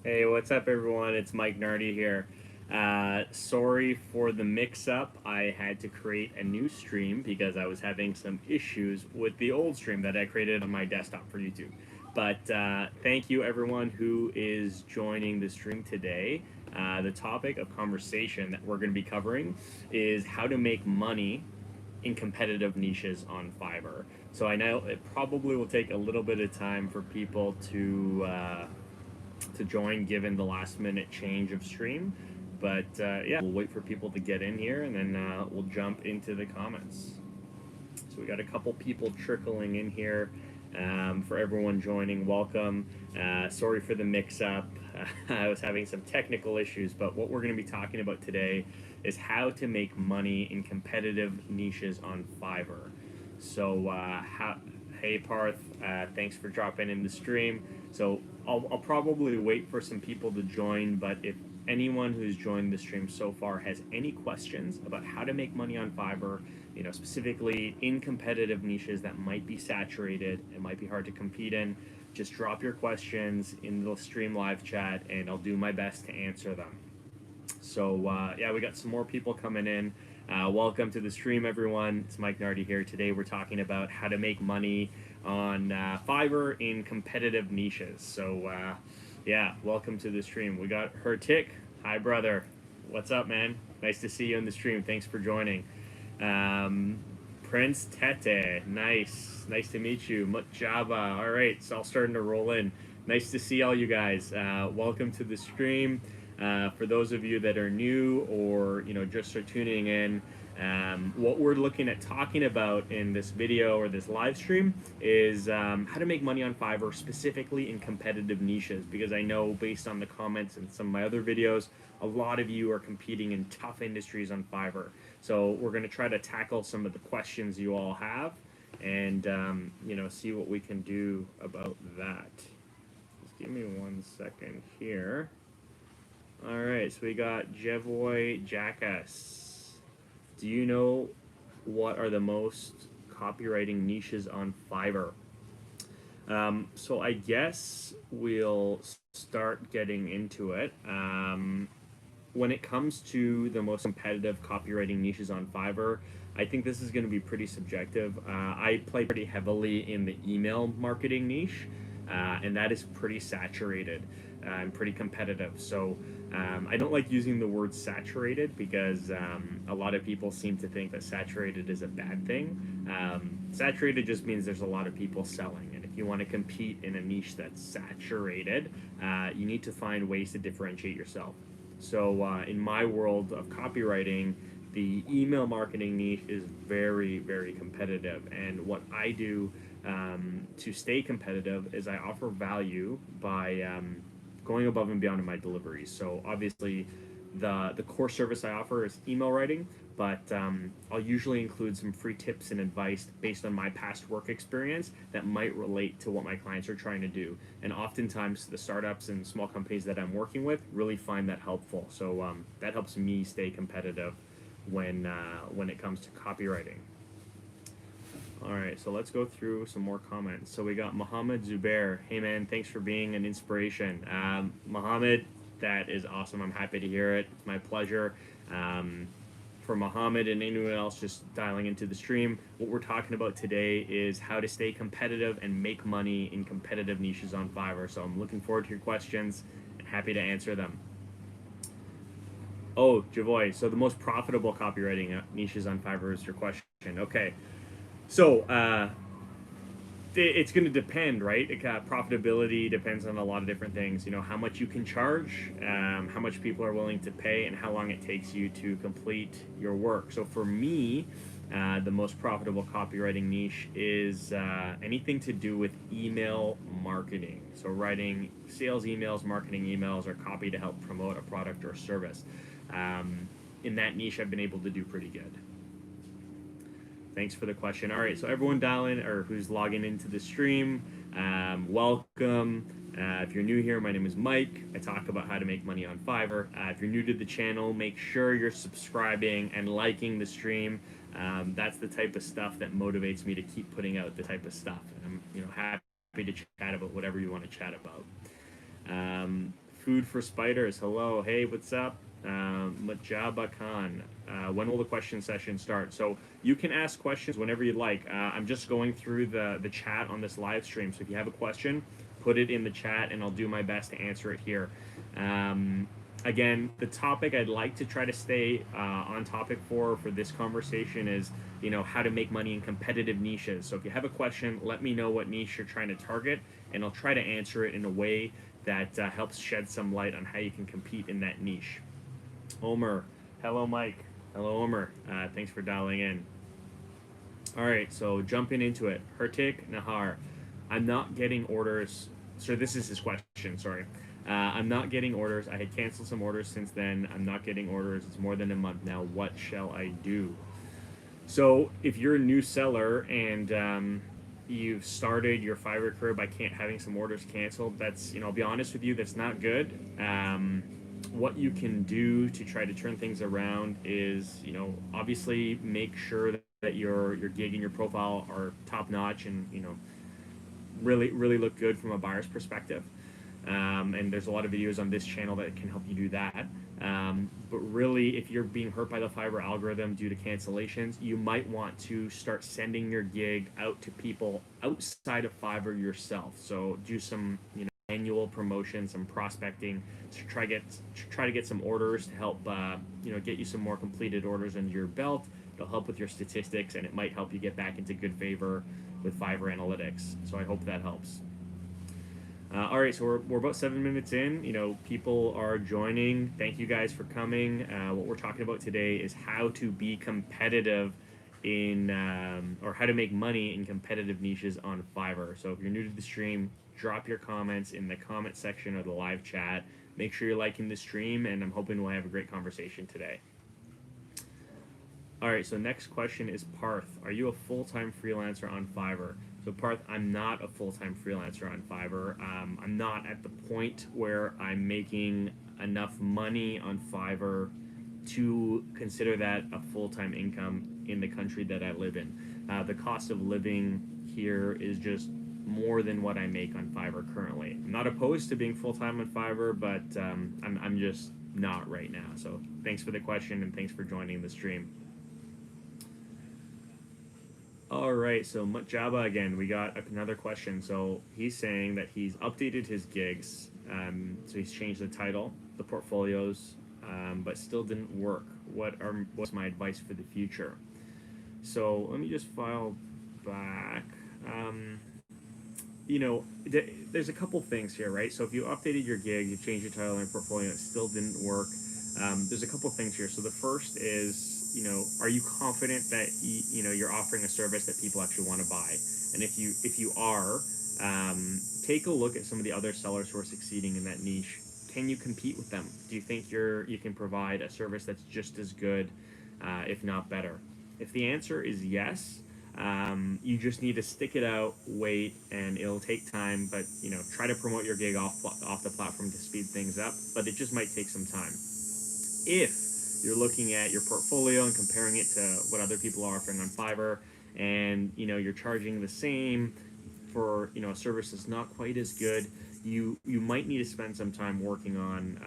Hey, what's up, everyone? It's Mike Nardi here. Sorry for the mix-up. I had to create a new stream because I was having some issues with the old stream that I created on my desktop for YouTube. But thank you, everyone who is joining the stream today. The topic of conversation that we're going to be covering is how to make money in competitive niches on Fiverr. So I know it probably will take a little bit of time for people to join given the last minute change of stream. But yeah, we'll wait for people to get in here and then we'll jump into the comments. So we got a couple people trickling in here. For everyone joining, welcome. Sorry for the mix-up. I was having some technical issues, but what we're going to be talking about today is how to make money in competitive niches on Fiverr. So, hey Parth, thanks for dropping in the stream. So I'll probably wait for some people to join, but if anyone who's joined the stream so far has any questions about how to make money on Fiverr, specifically in competitive niches that might be saturated, it might be hard to compete in, just drop your questions in the stream live chat and I'll do my best to answer them. So yeah, we got some more people coming in. Welcome to the stream, everyone. It's Mike Nardi here. Today we're talking about how to make money on Fiverr in competitive niches. So yeah, welcome to the stream. We got Hertik. Hi, brother. What's up, man? Nice to see you in the stream. Thanks for joining. Prince Tete. Nice to meet you. Mutjaba. All right, it's all starting to roll in. Nice to see all you guys. Welcome to the stream. For those of you that are new or just are tuning in, what we're looking at talking about in this video or this live stream is how to make money on Fiverr, specifically in competitive niches, because I know based on the comments and some of my other videos, a lot of you are competing in tough industries on Fiverr. So we're going to try to tackle some of the questions you all have and see what we can do about that. Just give me 1 second here. All right, so we got Jevoy Jackass. Do you know what are the most copywriting niches on Fiverr? So I guess we'll start getting into it. When it comes to the most competitive copywriting niches on Fiverr, I think this is going to be pretty subjective. I play pretty heavily in the email marketing niche, and that is pretty saturated and pretty competitive. So I don't like using the word saturated because a lot of people seem to think that saturated is a bad thing. Saturated just means there's a lot of people selling. And if you want to compete in a niche that's saturated, you need to find ways to differentiate yourself. So in my world of copywriting, the email marketing niche is very, very competitive. And what I do to stay competitive is I offer value by going above and beyond in my deliveries. So obviously, the core service I offer is email writing, but I'll usually include some free tips and advice based on my past work experience that might relate to what my clients are trying to do. And oftentimes, the startups and small companies that I'm working with really find that helpful. So that helps me stay competitive when it comes to copywriting. All right, so let's go through some more comments. So we got Mohammed Zubair. Hey man, thanks for being an inspiration. Mohammed, that is awesome. I'm happy to hear it. It's my pleasure. For Mohammed and anyone else just dialing into the stream, what we're talking about today is how to stay competitive and make money in competitive niches on Fiverr. So I'm looking forward to your questions and happy to answer them. Oh, Javoy, so the most profitable copywriting niches on Fiverr is your question. Okay. So it's going to depend, right? Profitability depends on a lot of different things. How much you can charge, how much people are willing to pay, and how long it takes you to complete your work. So for me, the most profitable copywriting niche is anything to do with email marketing. So writing sales emails, marketing emails, or copy to help promote a product or service. In that niche, I've been able to do pretty good. Thanks for the question. All right, so everyone dialing or who's logging into the stream, welcome. If you're new here, my name is Mike. I talk about how to make money on Fiverr. If you're new to the channel, make sure you're subscribing and liking the stream. That's the type of stuff that motivates me to keep putting out the type of stuff. And I'm happy to chat about whatever you want to chat about. Food for Spiders. Hello. Hey, what's up? Majaba Khan. When will the question session start? So you can ask questions whenever you'd like. I'm just going through the chat on this live stream. So if you have a question, put it in the chat and I'll do my best to answer it here. Again, the topic I'd like to try to stay on topic for this conversation is, how to make money in competitive niches. So if you have a question, let me know what niche you're trying to target, and I'll try to answer it in a way that helps shed some light on how you can compete in that niche. Omer, hello, Mike. Hello, Omer. Thanks for dialing in. All right, so jumping into it. Hertik Nahar, I'm not getting orders. So this is his question, sorry. I'm not getting orders. I had canceled some orders since then. I'm not getting orders. It's more than a month now. What shall I do? So if you're a new seller and you've started your Fiverr career by having some orders canceled, that's, I'll be honest with you, that's not good. What you can do to try to turn things around is, obviously make sure that your gig and your profile are top notch and, really look good from a buyer's perspective. And there's a lot of videos on this channel that can help you do that. But really, if you're being hurt by the Fiverr algorithm due to cancellations, you might want to start sending your gig out to people outside of Fiverr yourself. So do some, annual promotion, some prospecting to try to get some orders to help, get you some more completed orders under your belt. It'll help with your statistics, and it might help you get back into good favor with Fiverr analytics. So I hope that helps. All right, so we're about 7 minutes in. People are joining. Thank you guys for coming. What we're talking about today is how to be competitive in, or how to make money in competitive niches on Fiverr. So if you're new to the stream, drop your comments in the comment section of the live chat. Make sure you're liking the stream, and I'm hoping we'll have a great conversation today. All right, so next question is Parth. Are you a full-time freelancer on Fiverr? So Parth, I'm not a full-time freelancer on Fiverr. I'm not at the point where I'm making enough money on Fiverr to consider that a full-time income in the country that I live in. The cost of living here is just more than what I make on Fiverr currently. I'm not opposed to being full-time on Fiverr, but I'm just not right now. So thanks for the question and thanks for joining the stream. All right, so Jabba again, we got another question. So he's saying that he's updated his gigs, so he's changed the title, the portfolios, but still didn't work. What's my advice for the future? So let me just file back. There's a couple things here, right? So if you updated your gig, you changed your title and your portfolio, and it still didn't work. There's a couple things here. So the first is, are you confident that you're offering a service that people actually want to buy? And if you are, take a look at some of the other sellers who are succeeding in that niche. Can you compete with them? Do you think you can provide a service that's just as good, if not better? If the answer is yes, you just need to stick it out, wait, and it'll take time. But try to promote your gig off the platform to speed things up. But it just might take some time. If you're looking at your portfolio and comparing it to what other people are offering on Fiverr, and you're charging the same for a service that's not quite as good, you might need to spend some time working on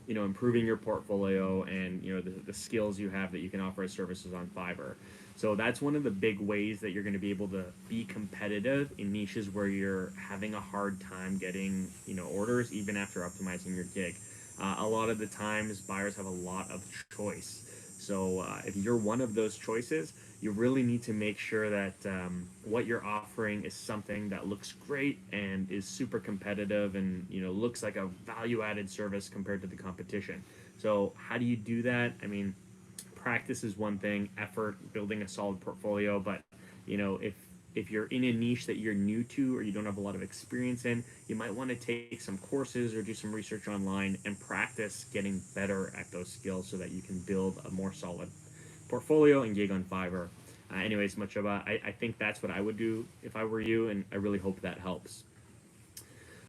improving your portfolio and the skills you have that you can offer as services on Fiverr. So that's one of the big ways that you're going to be able to be competitive in niches where you're having a hard time getting orders even after optimizing your gig. A lot of the times buyers have a lot of choice. So if you're one of those choices, you really need to make sure that what you're offering is something that looks great and is super competitive and looks like a value-added service compared to the competition. So how do you do that? I mean, practice is one thing, effort, building a solid portfolio, but if you're in a niche that you're new to or you don't have a lot of experience in, you might want to take some courses or do some research online and practice getting better at those skills so that you can build a more solid portfolio and gig on Fiverr. Anyways, Machaba, I think that's what I would do if I were you, and I really hope that helps.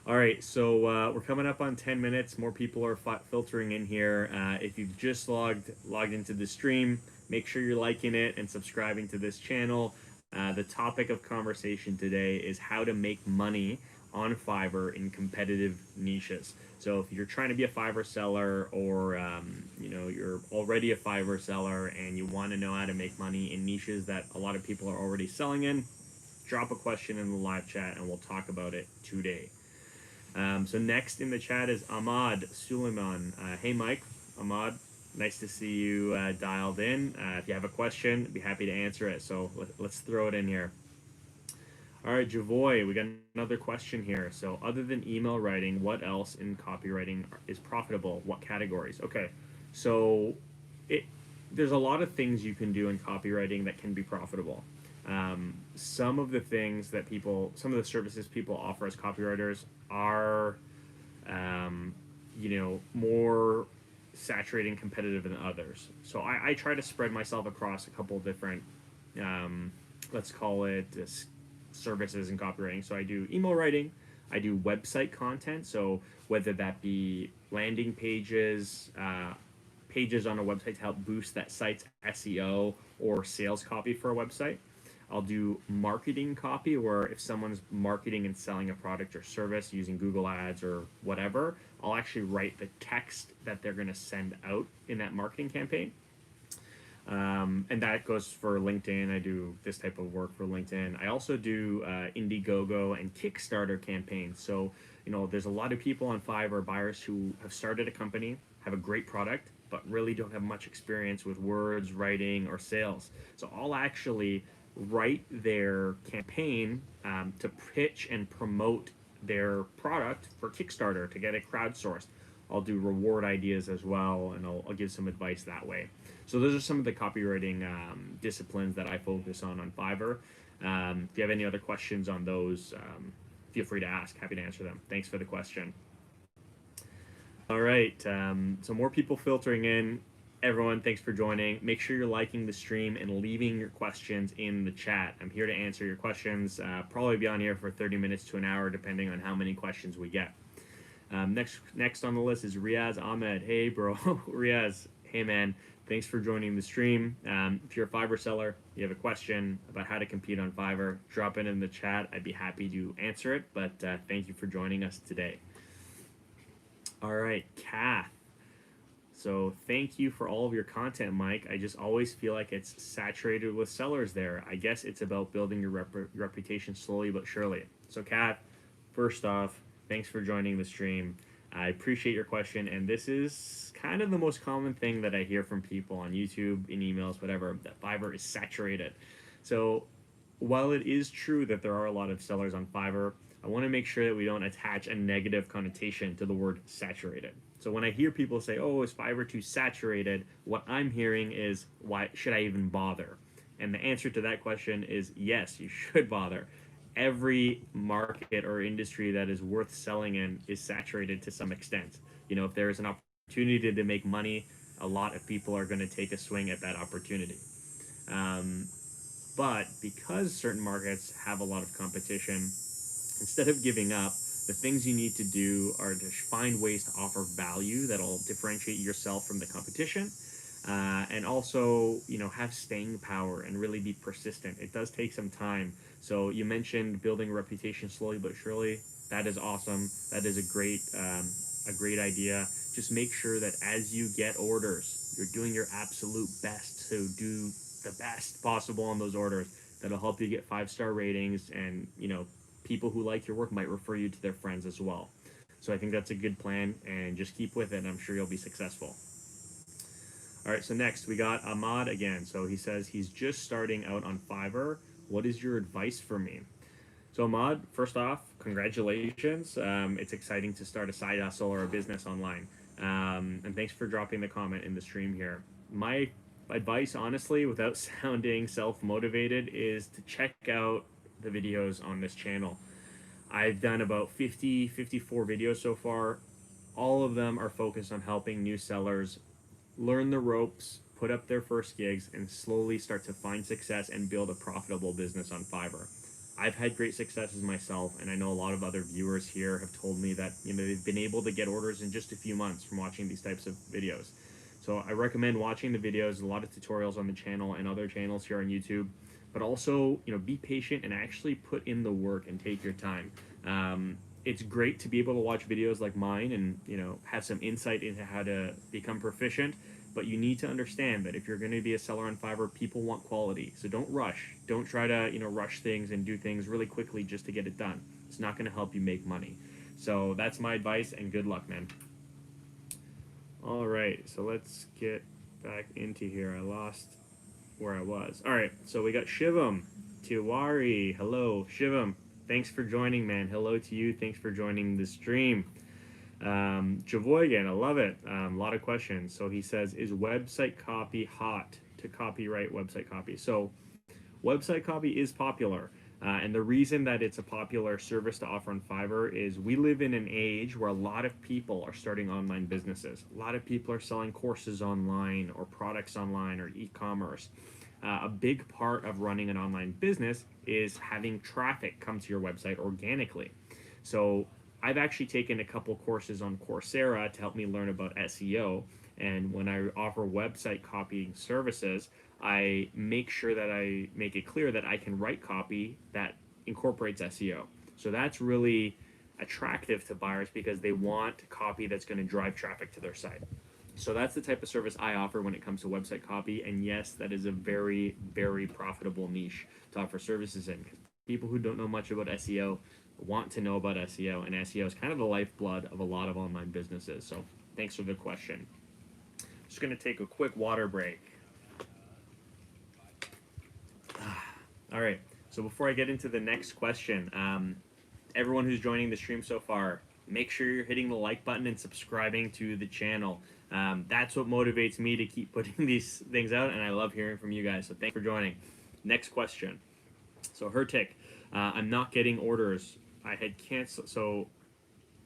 All right, so we're coming up on 10 minutes. More people are filtering in here. If you've just logged into the stream, make sure you're liking it and subscribing to this channel. The topic of conversation today is how to make money on Fiverr in competitive niches. So if you're trying to be a Fiverr seller, or you're already a Fiverr seller and you want to know how to make money in niches that a lot of people are already selling in, drop a question in the live chat and we'll talk about it today. So next in the chat is Ahmad Suleiman. Hey Mike, Ahmad, nice to see you dialed in. If you have a question, I'd be happy to answer it. So let's throw it in here. All right, Javoy, we got another question here. So other than email writing, what else in copywriting is profitable? What categories? Okay, so there's a lot of things you can do in copywriting that can be profitable. Some of the things that some of the services people offer as copywriters are, more saturating competitive than others. So I try to spread myself across a couple of different, let's call it services in copywriting. So I do email writing, I do website content. So whether that be landing pages, pages on a website to help boost that site's SEO, or sales copy for a website. I'll do marketing copy, where if someone's marketing and selling a product or service using Google Ads or whatever, I'll actually write the text that they're going to send out in that marketing campaign. And that goes for LinkedIn. I do this type of work for LinkedIn. I also do Indiegogo and Kickstarter campaigns. So, there's a lot of people on Fiverr, buyers who have started a company, have a great product, but really don't have much experience with words, writing, or sales. So I'll actually write their campaign to pitch and promote their product for Kickstarter to get it crowdsourced. I'll do reward ideas as well, and I'll give some advice that way. So those are some of the copywriting disciplines that I focus on Fiverr. If you have any other questions on those, feel free to ask. Happy to answer them. Thanks for the question. All right, so more people filtering in. Everyone, thanks for joining. Make sure you're liking the stream and leaving your questions in the chat. I'm here to answer your questions. Probably be on here for 30 minutes to an hour, depending on how many questions we get. Next on the list is Riaz Ahmed. Hey, bro. Riaz, hey, man. Thanks for joining the stream. If you're a Fiverr seller, you have a question about how to compete on Fiverr, drop it in the chat. I'd be happy to answer it, but thank you for joining us today. All right, Kath. So thank you for all of your content, Mike. I just always feel like it's saturated with sellers there. I guess it's about building your reputation slowly but surely. So Kat, first off, thanks for joining the stream. I appreciate your question, and this is kind of the most common thing that I hear from people on YouTube, in emails, whatever, that Fiverr is saturated. So while it is true that there are a lot of sellers on Fiverr, I want to make sure that we don't attach a negative connotation to the word saturated. So when I hear people say, oh, is Fiverr too saturated? What I'm hearing is, why should I even bother? And the answer to that question is yes, you should bother. Every market or industry that is worth selling in is saturated to some extent. If there is an opportunity to make money, a lot of people are going to take a swing at that opportunity. But because certain markets have a lot of competition, instead of giving up, the things you need to do are to find ways to offer value that'll differentiate yourself from the competition, and also, have staying power and really be persistent. It does take some time. So you mentioned building a reputation slowly but surely. That is awesome. That is a great idea. Just make sure that as you get orders, you're doing your absolute best to do the best possible on those orders. That'll help you get 5-star ratings, and people who like your work might refer you to their friends as well. So I think that's a good plan, and just keep with it, and I'm sure you'll be successful. All right, so next we got Ahmad again. So he says he's just starting out on Fiverr. What is your advice for me? So Ahmad, first off, congratulations. It's exciting to start a side hustle or a business online. And thanks for dropping the comment in the stream here. My advice, honestly, without sounding self-motivated, is to check out the videos on this channel. I've done about 54 videos so far. All of them are focused on helping new sellers learn the ropes, put up their first gigs, and slowly start to find success and build a profitable business on Fiverr. I've had great successes myself, and I know a lot of other viewers here have told me that they've been able to get orders in just a few months from watching these types of videos. So I recommend watching the videos. A lot of tutorials on the channel and other channels here on YouTube. but also, be patient and actually put in the work and take your time. It's great to be able to watch videos like mine and, have some insight into how to become proficient. But you need to understand that if you're going to be a seller on Fiverr, people want quality. So don't rush. Don't try to, rush things and do things really quickly just to get it done. It's not going to help you make money. So that's my advice, and good luck, man. All right, so let's get back into here. I lost where I was. All right, so we got Shivam Tiwari. Hello, Shivam. Thanks for joining, man. Hello to you. Thanks for joining the stream. Javoygan, I love it. A lot of questions. So he says, is website copy hot to copyright website copy? So website copy is popular. And the reason that it's a popular service to offer on Fiverr is we live in an age where a lot of people are starting online businesses. A lot of people are selling courses online or products online or e-commerce. A big part of running an online business is having traffic come to your website organically. So I've actually taken a couple courses on Coursera to help me learn about SEO. And when I offer website copying services, I make sure that I make it clear that I can write copy that incorporates SEO. So that's really attractive to buyers because they want copy that's going to drive traffic to their site. So that's the type of service I offer when it comes to website copy. And yes, that is a very, very profitable niche to offer services in. People who don't know much about SEO want to know about SEO, and SEO is kind of the lifeblood of a lot of online businesses. So thanks for the question. Just going to take a quick water break. All right, so before I get into the next question, everyone who's joining the stream so far, make sure you're hitting the like button and subscribing to the channel. That's what motivates me to keep putting these things out, and I love hearing from you guys, so thanks for joining. Next question. So Hertik, I'm not getting orders. I had canceled, so,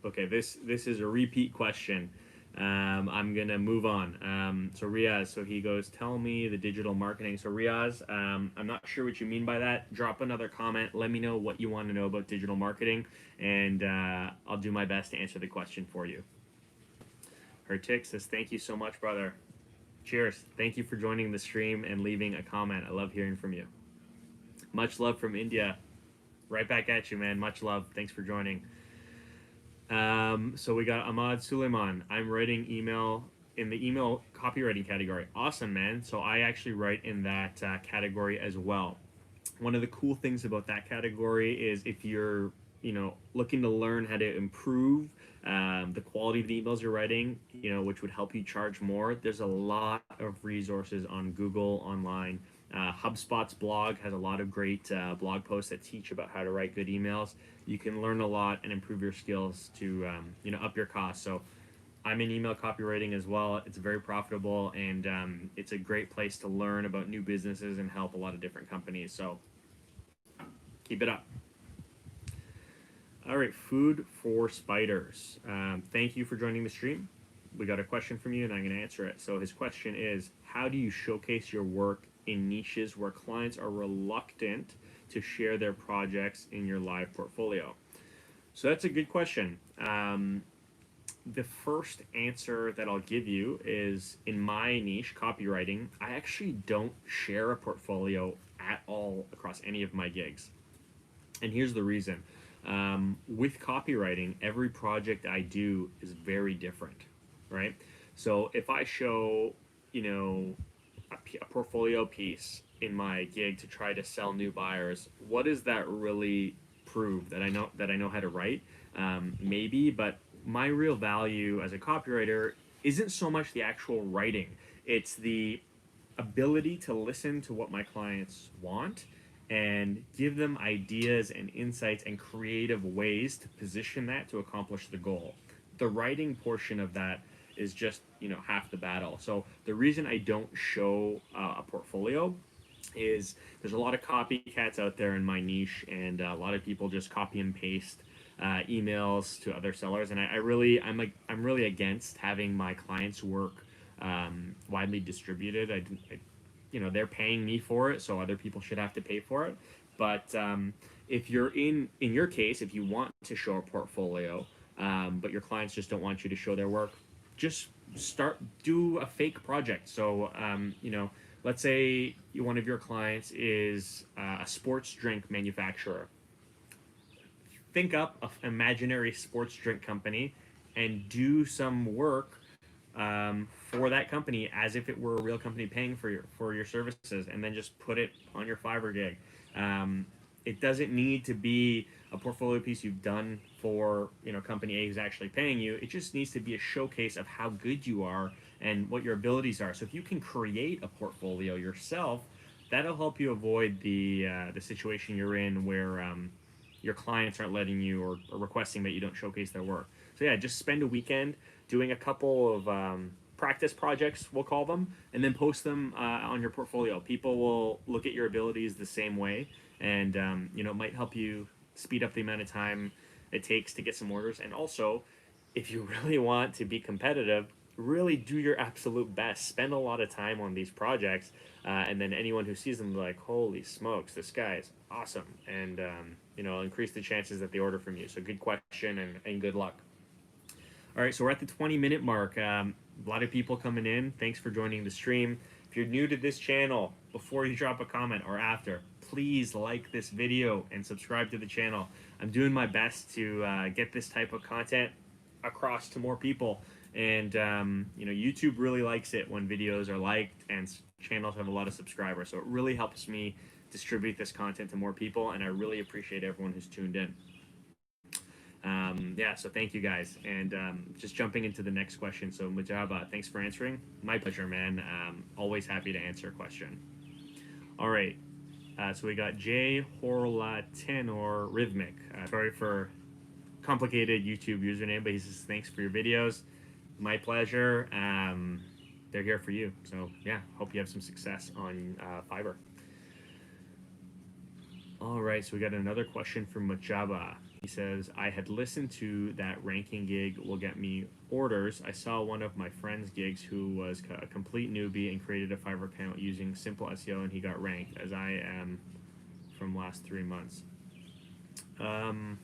okay, this is a repeat question. I'm gonna move on. So Riaz, so he goes, tell me the digital marketing. So Riaz, I'm not sure what you mean by that. Drop another comment. Let me know what you want to know about digital marketing, and I'll do my best to answer the question for you. Hertik says, thank you so much, brother. Cheers. Thank you for joining the stream and leaving a comment. I love hearing from you. Much love from India. Right back at you, man. Much love. Thanks for joining. So we got Ahmad Suleiman. I'm writing email in the email copywriting category. Awesome, man. So I actually write in that category as well. One of the cool things about that category is if you're, looking to learn how to improve the quality of the emails you're writing, which would help you charge more, there's a lot of resources on Google online. HubSpot's blog has a lot of great blog posts that teach about how to write good emails. You can learn a lot and improve your skills to up your costs. So I'm in email copywriting as well. It's very profitable, and it's a great place to learn about new businesses and help a lot of different companies. So keep it up. All right, food for spiders. Thank you for joining the stream. We got a question from you, and I'm going to answer it. So his question is, how do you showcase your work in niches where clients are reluctant to share their projects in your live portfolio? So that's a good question. The first answer that I'll give you is, in my niche, copywriting, I actually don't share a portfolio at all across any of my gigs. And here's the reason. With copywriting, every project I do is very different, right? So if I show, a portfolio piece in my gig to try to sell new buyers, what does that really prove? That I know how to write? Maybe, but my real value as a copywriter isn't so much the actual writing. It's the ability to listen to what my clients want and give them ideas and insights and creative ways to position that to accomplish the goal. The writing portion of that is just, half the battle. So the reason I don't show a portfolio is there's a lot of copycats out there in my niche, and a lot of people just copy and paste emails to other sellers, and I'm really against having my clients' work widely distributed. They're paying me for it, so other people should have to pay for it. But if you're in your case, if you want to show a portfolio, but your clients just don't want you to show their work, just do a fake project. So let's say one of your clients is a sports drink manufacturer. Think up an imaginary sports drink company and do some work for that company as if it were a real company paying for your services, and then just put it on your Fiverr gig. It doesn't need to be a portfolio piece you've done for company A who's actually paying you. It just needs to be a showcase of how good you are and what your abilities are. So if you can create a portfolio yourself, that'll help you avoid the situation you're in where your clients aren't letting you or requesting that you don't showcase their work. So yeah, just spend a weekend doing a couple of practice projects, we'll call them, and then post them on your portfolio. People will look at your abilities the same way, and it might help you speed up the amount of time it takes to get some orders. And also, if you really want to be competitive, really do your absolute best. Spend a lot of time on these projects, and then anyone who sees them, like, holy smokes, this guy is awesome, and increase the chances that they order from you. So good question, and good luck. All right, so we're at the 20-minute mark. A lot of people coming in. Thanks for joining the stream. If you're new to this channel, before you drop a comment or after, please like this video and subscribe to the channel. I'm doing my best to get this type of content across to more people. And YouTube really likes it when videos are liked and channels have a lot of subscribers. So it really helps me distribute this content to more people, and I really appreciate everyone who's tuned in. So thank you guys. And just jumping into the next question. So Majaba, thanks for answering. My pleasure, man. Always happy to answer a question. All right. So we got Jay Horlaten or Rhythmic. Sorry for complicated YouTube username, but he says, thanks for your videos. My pleasure. They're here for you. So yeah, hope you have some success on Fiverr. All right, so we got another question from Majaba. He says, I had listened to that ranking gig will get me orders. I saw one of my friend's gigs who was a complete newbie and created a Fiverr account using simple SEO, and he got ranked, as I am from last 3 months. I'm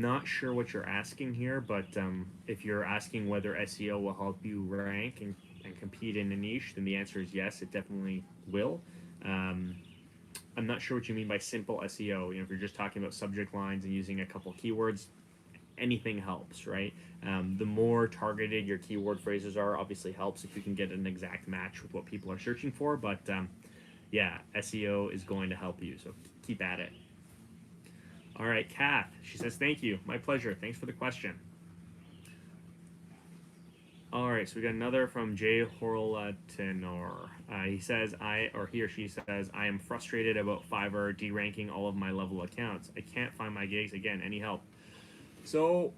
not sure what you're asking here, but if you're asking whether SEO will help you rank and compete in a niche, then the answer is yes, it definitely will. I'm not sure what you mean by simple SEO. If you're just talking about subject lines and using a couple keywords, anything helps, right? The more targeted your keyword phrases are, obviously helps if you can get an exact match with what people are searching for. But yeah, SEO is going to help you, so keep at it. All right, Kath, she says, thank you. My pleasure. Thanks for the question. All right, so we got another from Jay Horlatenor. He says, he or she says, I am frustrated about Fiverr deranking all of my level accounts. I can't find my gigs again. Any help? So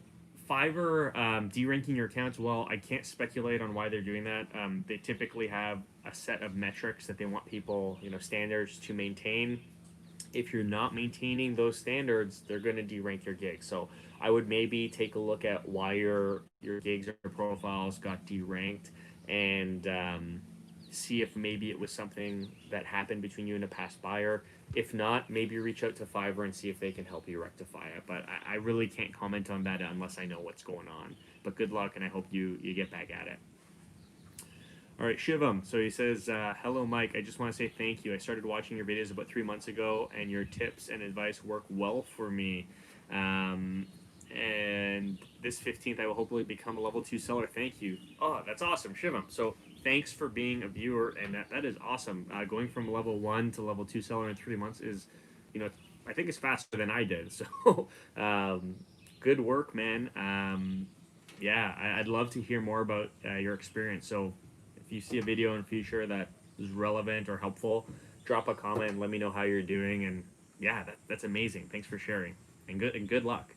Fiverr deranking your accounts, well, I can't speculate on why they're doing that. They typically have a set of metrics that they want people, standards to maintain. If you're not maintaining those standards, they're going to derank your gigs. So I would maybe take a look at why your gigs or your profiles got deranked, and see if maybe it was something that happened between you and a past buyer. If not, maybe reach out to Fiverr and see if they can help you rectify it. But I really can't comment on that unless I know what's going on. But good luck, and I hope you get back at it. All right, Shivam. So he says, hello, Mike. I just want to say thank you. I started watching your videos about 3 months ago, and your tips and advice work well for me. And this 15th, I will hopefully become a level 2 seller. Thank you. Oh, that's awesome, Shivam. So thanks for being a viewer, and that is awesome. Going from level 1 to level 2 seller in 3 months is, I think it's faster than I did. So good work, man. I'd love to hear more about your experience. So if you see a video in the future that is relevant or helpful, drop a comment and let me know how you're doing. And yeah, that's amazing. Thanks for sharing, and good luck.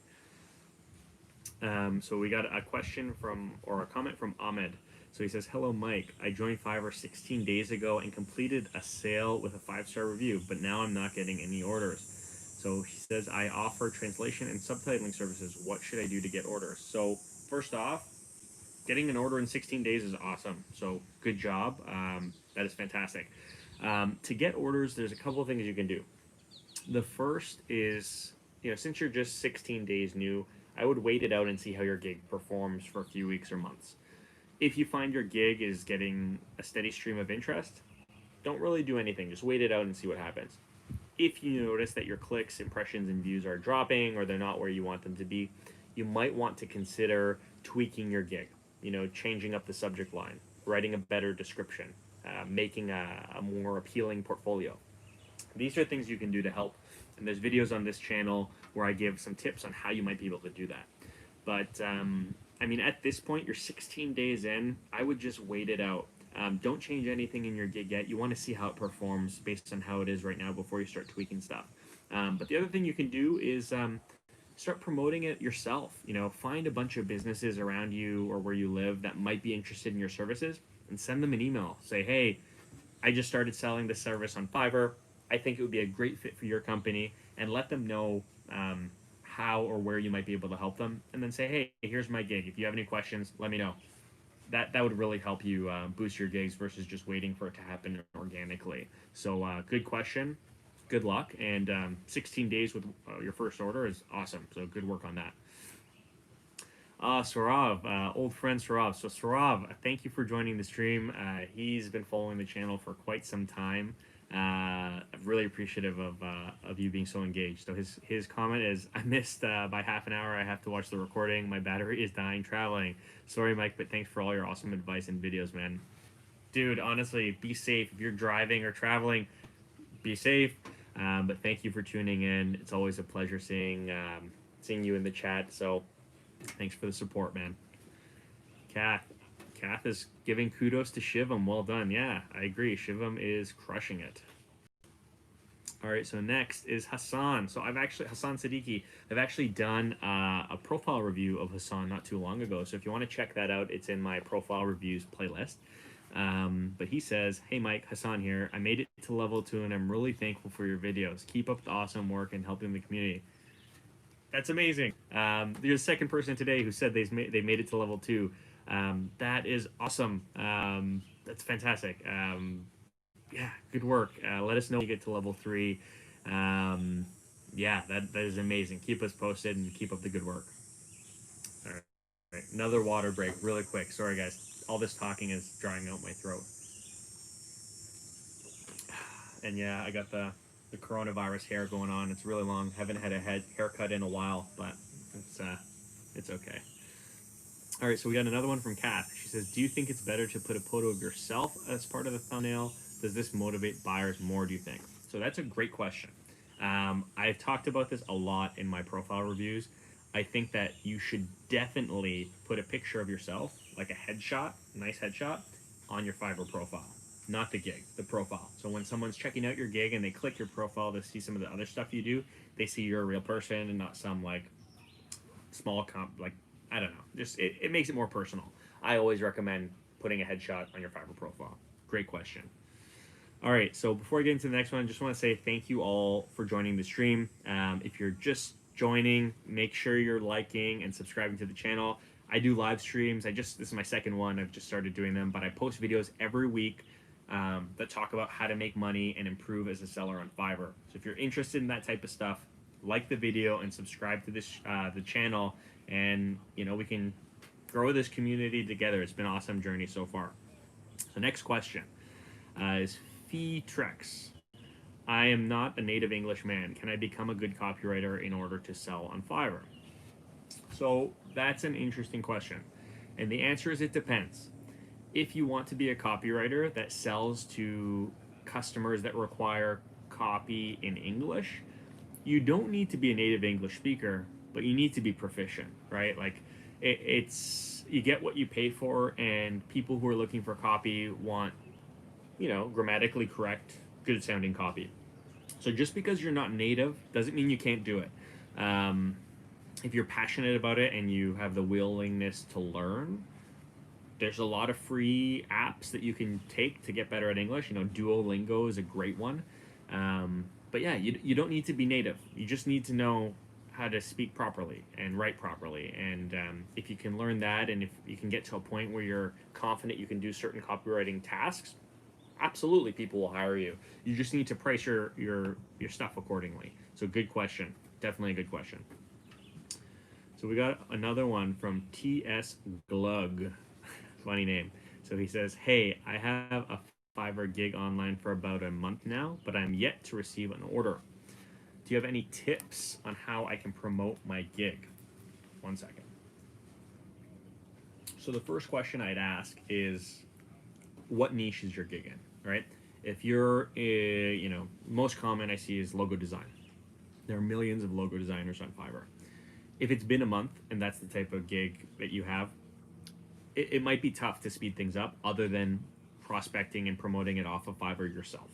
So we got a question or a comment from Ahmed. So he says, hello, Mike. I joined Fiverr 16 days ago and completed a sale with a 5-star review, but now I'm not getting any orders. So he says, I offer translation and subtitling services. What should I do to get orders? So first off, getting an order in 16 days is awesome. So good job. That is fantastic. To get orders, there's a couple of things you can do. The first is, since you're just 16 days new, I would wait it out and see how your gig performs for a few weeks or months. If you find your gig is getting a steady stream of interest, don't really do anything. Just wait it out and see what happens. If you notice that your clicks, impressions, and views are dropping, or they're not where you want them to be, you might want to consider tweaking your gig. Changing up the subject line, writing a better description, making a more appealing portfolio. These are things you can do to help. And there's videos on this channel where I give some tips on how you might be able to do that. But at this point, you're 16 days in. I would just wait it out. Don't change anything in your gig yet. You want to see how it performs based on how it is right now before you start tweaking stuff. But the other thing you can do is start promoting it yourself. Find a bunch of businesses around you or where you live that might be interested in your services and send them an email. Say, hey, I just started selling this service on Fiverr. I think it would be a great fit for your company, and let them know how or where you might be able to help them. And then say, hey, here's my gig. If you have any questions, let me know. That would really help you boost your gigs versus just waiting for it to happen organically. So good question. Good luck. And 16 days with your first order is awesome. So good work on that. Saurav, old friend Saurav. So Saurav, thank you for joining the stream. He's been following the channel for quite some time. I'm really appreciative of you being so engaged. So his comment is, I missed by half an hour. I have to watch the recording. My battery is dying traveling. Sorry, Mike, but thanks for all your awesome advice and videos, man. Dude, honestly, be safe. If you're driving or traveling, be safe. But thank you for tuning in. It's always a pleasure seeing you in the chat. So thanks for the support, man. Kath is giving kudos to Shivam. Well done. Yeah, I agree. Shivam is crushing it. All right, so next is Hassan. So Hassan Siddiqui, I've actually done a profile review of Hassan not too long ago. So if you want to check that out, it's in my profile reviews playlist. But he says, hey Mike, Hassan here. I made it to level 2 and I'm really thankful for your videos. Keep up the awesome work and helping the community. That's amazing. You're the second person today who said they made it to level 2. That is awesome. That's fantastic. Yeah, good work. Let us know when you get to level 3. Yeah, that is amazing. Keep us posted and keep up the good work. All right, another water break really quick. Sorry, guys. All this talking is drying out my throat. And yeah, I got the coronavirus hair going on. It's really long. Haven't had a haircut in a while, but it's okay. All right, so we got another one from Kath. She says, do you think it's better to put a photo of yourself as part of the thumbnail? Does this motivate buyers more, do you think? So that's a great question. I've talked about this a lot in my profile reviews. I think that you should definitely put a picture of yourself, like a headshot, nice headshot, on your Fiverr profile. Not the gig, the profile. So when someone's checking out your gig and they click your profile to see some of the other stuff you do, they see you're a real person and not some like small I don't know. Just it makes it more personal. I always recommend putting a headshot on your Fiverr profile. Great question. All right, so before I get into the next one, I just want to say thank you all for joining the stream. If you're just joining, make sure you're liking and subscribing to the channel. I do live streams. This is my second one. I've just started doing them, but I post videos every week that talk about how to make money and improve as a seller on Fiverr. So if you're interested in that type of stuff, like the video and subscribe to this the channel, and we can grow this community together. It's been an awesome journey so far. So next question is Trex. I am not a native English man. Can I become a good copywriter in order to sell on Fiverr? So that's an interesting question. And the answer is it depends. If you want to be a copywriter that sells to customers that require copy in English, you don't need to be a native English speaker, but you need to be proficient, right? Like it's you get what you pay for, and people who are looking for copy want, grammatically correct, good sounding copy. So just because you're not native doesn't mean you can't do it. If you're passionate about it and you have the willingness to learn, there's a lot of free apps that you can take to get better at English. Duolingo is a great one. But yeah, you don't need to be native. You just need to know how to speak properly and write properly. And if you can learn that, and if you can get to a point where you're confident you can do certain copywriting tasks, absolutely people will hire you. You just need to price your stuff accordingly. So good question. Definitely a good question. So we got another one from TS Glug. funny name. So he says, "Hey, I have a Fiverr gig online for about a month now, but I'm yet to receive an order. Do you have any tips on how I can promote my gig?" One second. So the first question I'd ask is, what niche is your gig in, right? If you're, most common I see is logo design. There are millions of logo designers on Fiverr. If it's been a month and that's the type of gig that you have, it might be tough to speed things up other than prospecting and promoting it off of Fiverr yourself.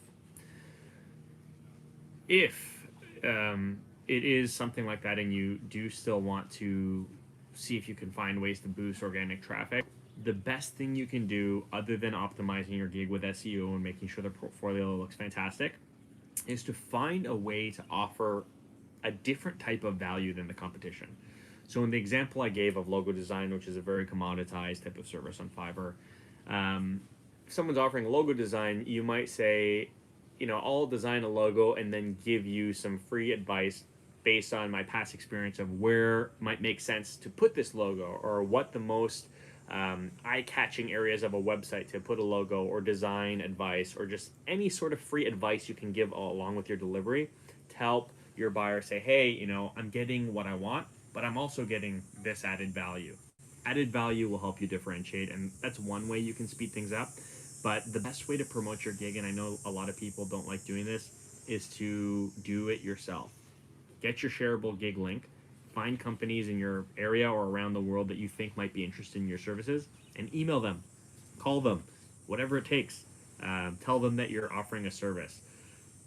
If it is something like that and you do still want to see if you can find ways to boost organic traffic, the best thing you can do other than optimizing your gig with SEO and making sure the portfolio looks fantastic is to find a way to offer a different type of value than the competition. So in the example I gave of logo design, which is a very commoditized type of service on Fiverr, if someone's offering logo design, you might say, I'll design a logo and then give you some free advice based on my past experience of where might make sense to put this logo, or what the most eye-catching areas of a website to put a logo, or design advice, or just any sort of free advice you can give along with your delivery to help your buyer say, hey, I'm getting what I want, but I'm also getting this added value. Added value will help you differentiate, and that's one way you can speed things up. But the best way to promote your gig, and I know a lot of people don't like doing this, is to do it yourself. Get your shareable gig link, find companies in your area or around the world that you think might be interested in your services, and email them, call them, whatever it takes. Tell them that you're offering a service.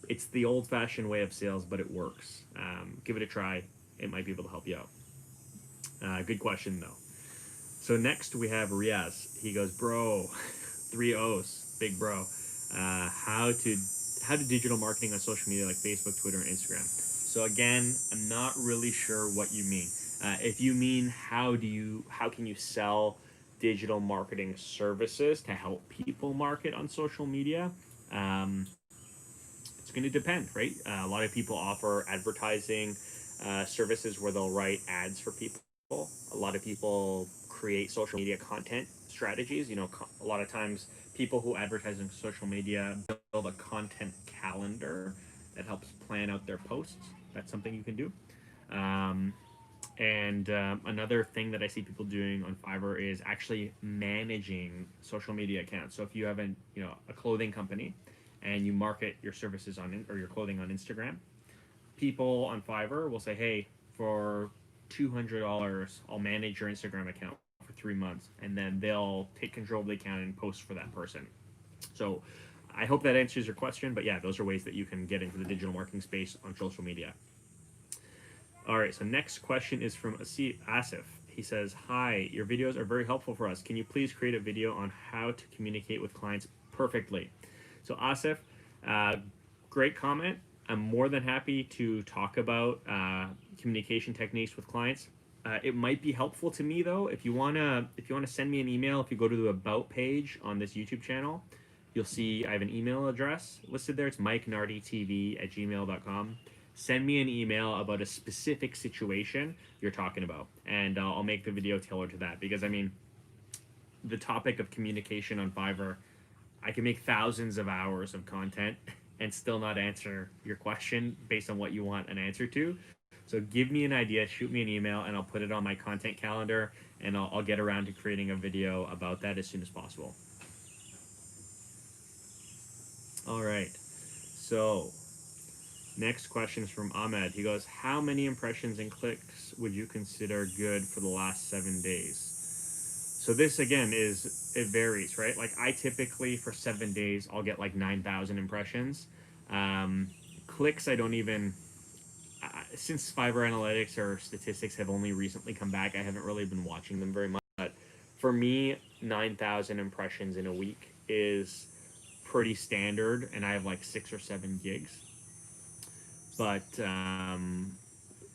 It's the old-fashioned way of sales, but it works. Give it a try. It might be able to help you out. Good question, though. So next we have Riaz. He goes, bro, 3 O's, big bro. How to digital marketing on social media like Facebook, Twitter, and Instagram. So again, I'm not really sure what you mean. If you mean how can you sell digital marketing services to help people market on social media, it's going to depend, right? A lot of people offer advertising services where they'll write ads for people. A lot of people create social media content strategies. A lot of times people who advertise on social media build a content calendar that helps plan out their posts. That's something you can do. And another thing that I see people doing on Fiverr is actually managing social media accounts. So if you have a clothing company and you market your services or your clothing on Instagram, people on Fiverr will say, hey, for $200, I'll manage your Instagram account for 3 months, and then they'll take control of the account and post for that person. So I hope that answers your question, but yeah, those are ways that you can get into the digital marketing space on social media. All right, so next question is from Asif. He says, hi, your videos are very helpful for us. Can you please create a video on how to communicate with clients perfectly? So Asif, great comment. I'm more than happy to talk about communication techniques with clients. It might be helpful to me though, if you wanna send me an email. If you go to the About page on this YouTube channel, you'll see I have an email address listed there. It's mikenardytv@gmail.com. Send me an email about a specific situation you're talking about, and I'll make the video tailored to that. Because I mean, the topic of communication on Fiverr, I can make thousands of hours of content and still not answer your question based on what you want an answer to. So give me an idea, shoot me an email, and I'll put it on my content calendar, and I'll get around to creating a video about that as soon as possible. All right, so next question is from Ahmed. He goes, how many impressions and clicks would you consider good for the last 7 days? So this again it varies, right? Like I typically for 7 days, I'll get like 9,000 impressions. Clicks, I don't even, since Fiverr Analytics or statistics have only recently come back, I haven't really been watching them very much. But for me, 9,000 impressions in a week is pretty standard, and I have like 6 or 7 gigs. But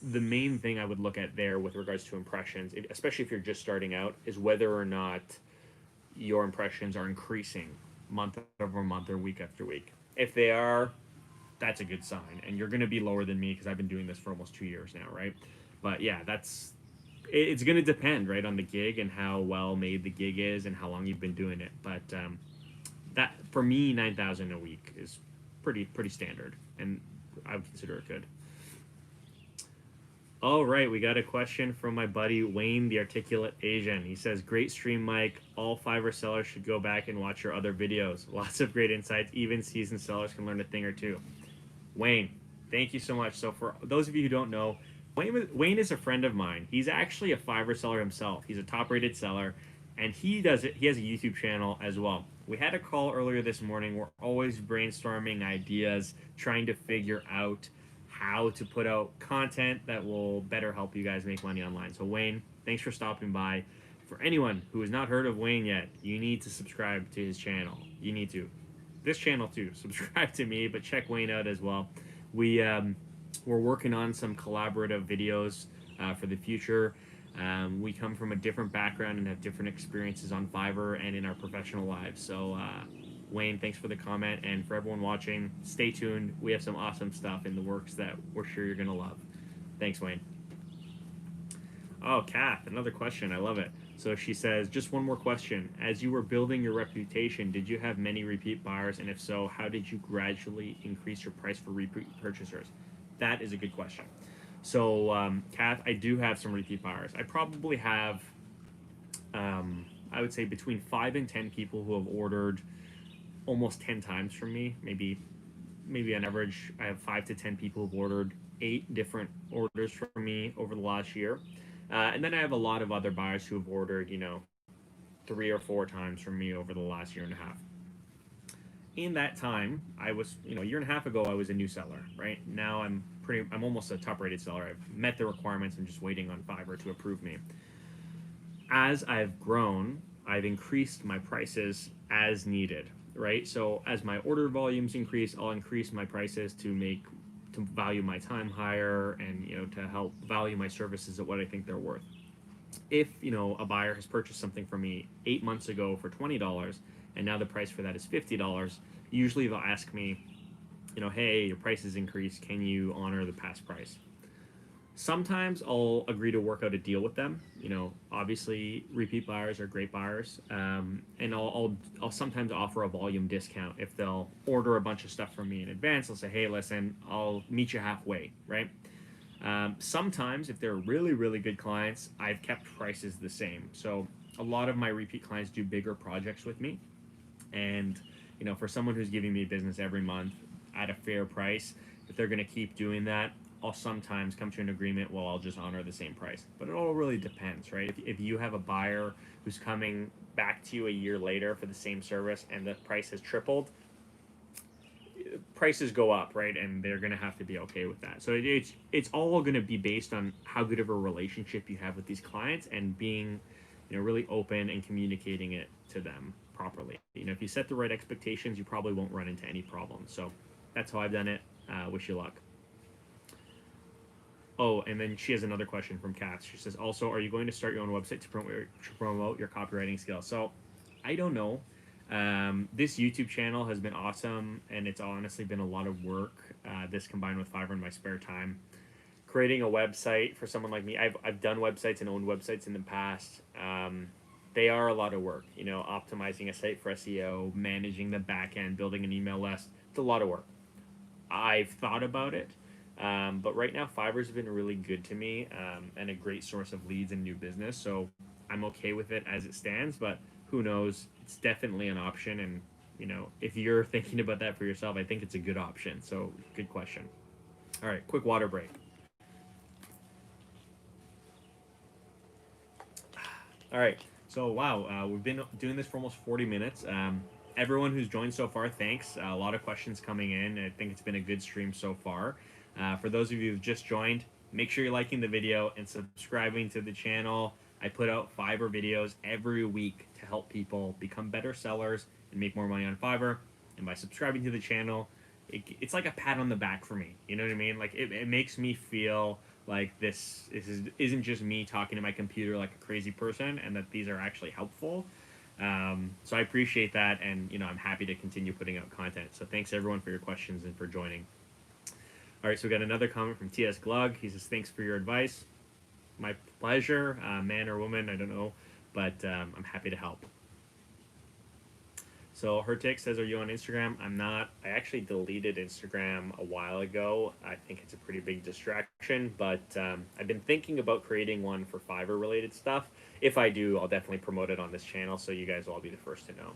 the main thing I would look at there with regards to impressions, especially if you're just starting out, is whether or not your impressions are increasing month over month or week after week. If they are, that's a good sign. And you're going to be lower than me because I've been doing this for almost 2 years now, right? But yeah, that's it's going to depend, right, on the gig and how well made the gig is and how long you've been doing it. But that for me, 9,000 a week is pretty standard, and I would consider it good. All right, we got a question from my buddy Wayne, the Articulate Asian. He says, "Great stream, Mike. All Fiverr sellers should go back and watch your other videos. Lots of great insights. Even seasoned sellers can learn a thing or two." Wayne, thank you so much. So for those of you who don't know, Wayne is a friend of mine. He's actually a Fiverr seller himself. He's a top-rated seller, and he does it. He has a YouTube channel as well. We had a call earlier this morning. We're always brainstorming ideas, trying to figure out how to put out content that will better help you guys make money online. So Wayne, thanks for stopping by. For anyone who has not heard of Wayne yet, you need to subscribe to his channel. You need to. This channel too. Subscribe to me, but check Wayne out as well. We're working on some collaborative videos for the future. We come from a different background and have different experiences on Fiverr and in our professional lives. So Wayne, thanks for the comment, and for everyone watching, stay tuned. We have some awesome stuff in the works that we're sure you're gonna love. Thanks, Wayne. Oh, Kath, another question. I love it. So she says, just one more question. As you were building your reputation, did you have many repeat buyers? And if so, how did you gradually increase your price for repeat purchasers? That is a good question. So, Kath, I do have some repeat buyers. I probably have, I would say, between 5 and 10 people who have ordered almost 10 times from me. Maybe on average, I have 5 to 10 people who've ordered 8 different orders from me over the last year. And then I have a lot of other buyers who have ordered, 3 or 4 times from me over the last year and a half. In that time, I was, a year and a half ago, I was a new seller, right? Now I'm almost a top-rated seller. I've met the requirements. I'm just waiting on Fiverr to approve me. As I've grown, I've increased my prices as needed, right? So as my order volumes increase, I'll increase my prices to value my time higher and, to help value my services at what I think they're worth. If, a buyer has purchased something from me 8 months ago for $20 and now the price for that is $50, usually they'll ask me, hey, your price has increased. Can you honor the past price? Sometimes I'll agree to work out a deal with them. Obviously repeat buyers are great buyers, and I'll sometimes offer a volume discount if they'll order a bunch of stuff from me in advance. I'll say, hey, listen, I'll meet you halfway, right? Sometimes if they're really, really good clients, I've kept prices the same. So a lot of my repeat clients do bigger projects with me, and for someone who's giving me business every month at a fair price, if they're going to keep doing that, I'll sometimes come to an agreement, well, I'll just honor the same price. But it all really depends, right? If you have a buyer who's coming back to you a year later for the same service and the price has tripled, prices go up, right? And they're going to have to be okay with that. So it's all going to be based on how good of a relationship you have with these clients and being, really open and communicating it to them properly. If you set the right expectations, you probably won't run into any problems. So that's how I've done it. Wish you luck. Oh, and then she has another question from Kath. She says, also, are you going to start your own website to promote your copywriting skills? So I don't know. This YouTube channel has been awesome, and it's honestly been a lot of work. This combined with Fiverr in my spare time. Creating a website for someone like me, I've done websites and owned websites in the past. They are a lot of work, optimizing a site for SEO, managing the back end, building an email list. It's a lot of work. I've thought about it. But right now, Fiverr's been really good to me and a great source of leads and new business. So I'm okay with it as it stands, but who knows? It's definitely an option. And, if you're thinking about that for yourself, I think it's a good option. So good question. All right, quick water break. All right. So, wow, we've been doing this for almost 40 minutes. Everyone who's joined so far, thanks. A lot of questions coming in. I think it's been a good stream so far. For those of you who've just joined, make sure you're liking the video and subscribing to the channel. I put out Fiverr videos every week to help people become better sellers and make more money on Fiverr. And by subscribing to the channel, it's like a pat on the back for me. You know what I mean? Like it makes me feel like this isn't just me talking to my computer like a crazy person, and that these are actually helpful. So I appreciate that, and I'm happy to continue putting out content. So thanks everyone for your questions and for joining. All right, so we got another comment from TS Glug. He says, thanks for your advice. My pleasure, man or woman, I don't know, but I'm happy to help. So her take says, "Are you on Instagram?" I'm not. I actually deleted Instagram a while ago. I think it's a pretty big distraction, but I've been thinking about creating one for Fiverr related stuff. If I do, I'll definitely promote it on this channel, so you guys will all be the first to know.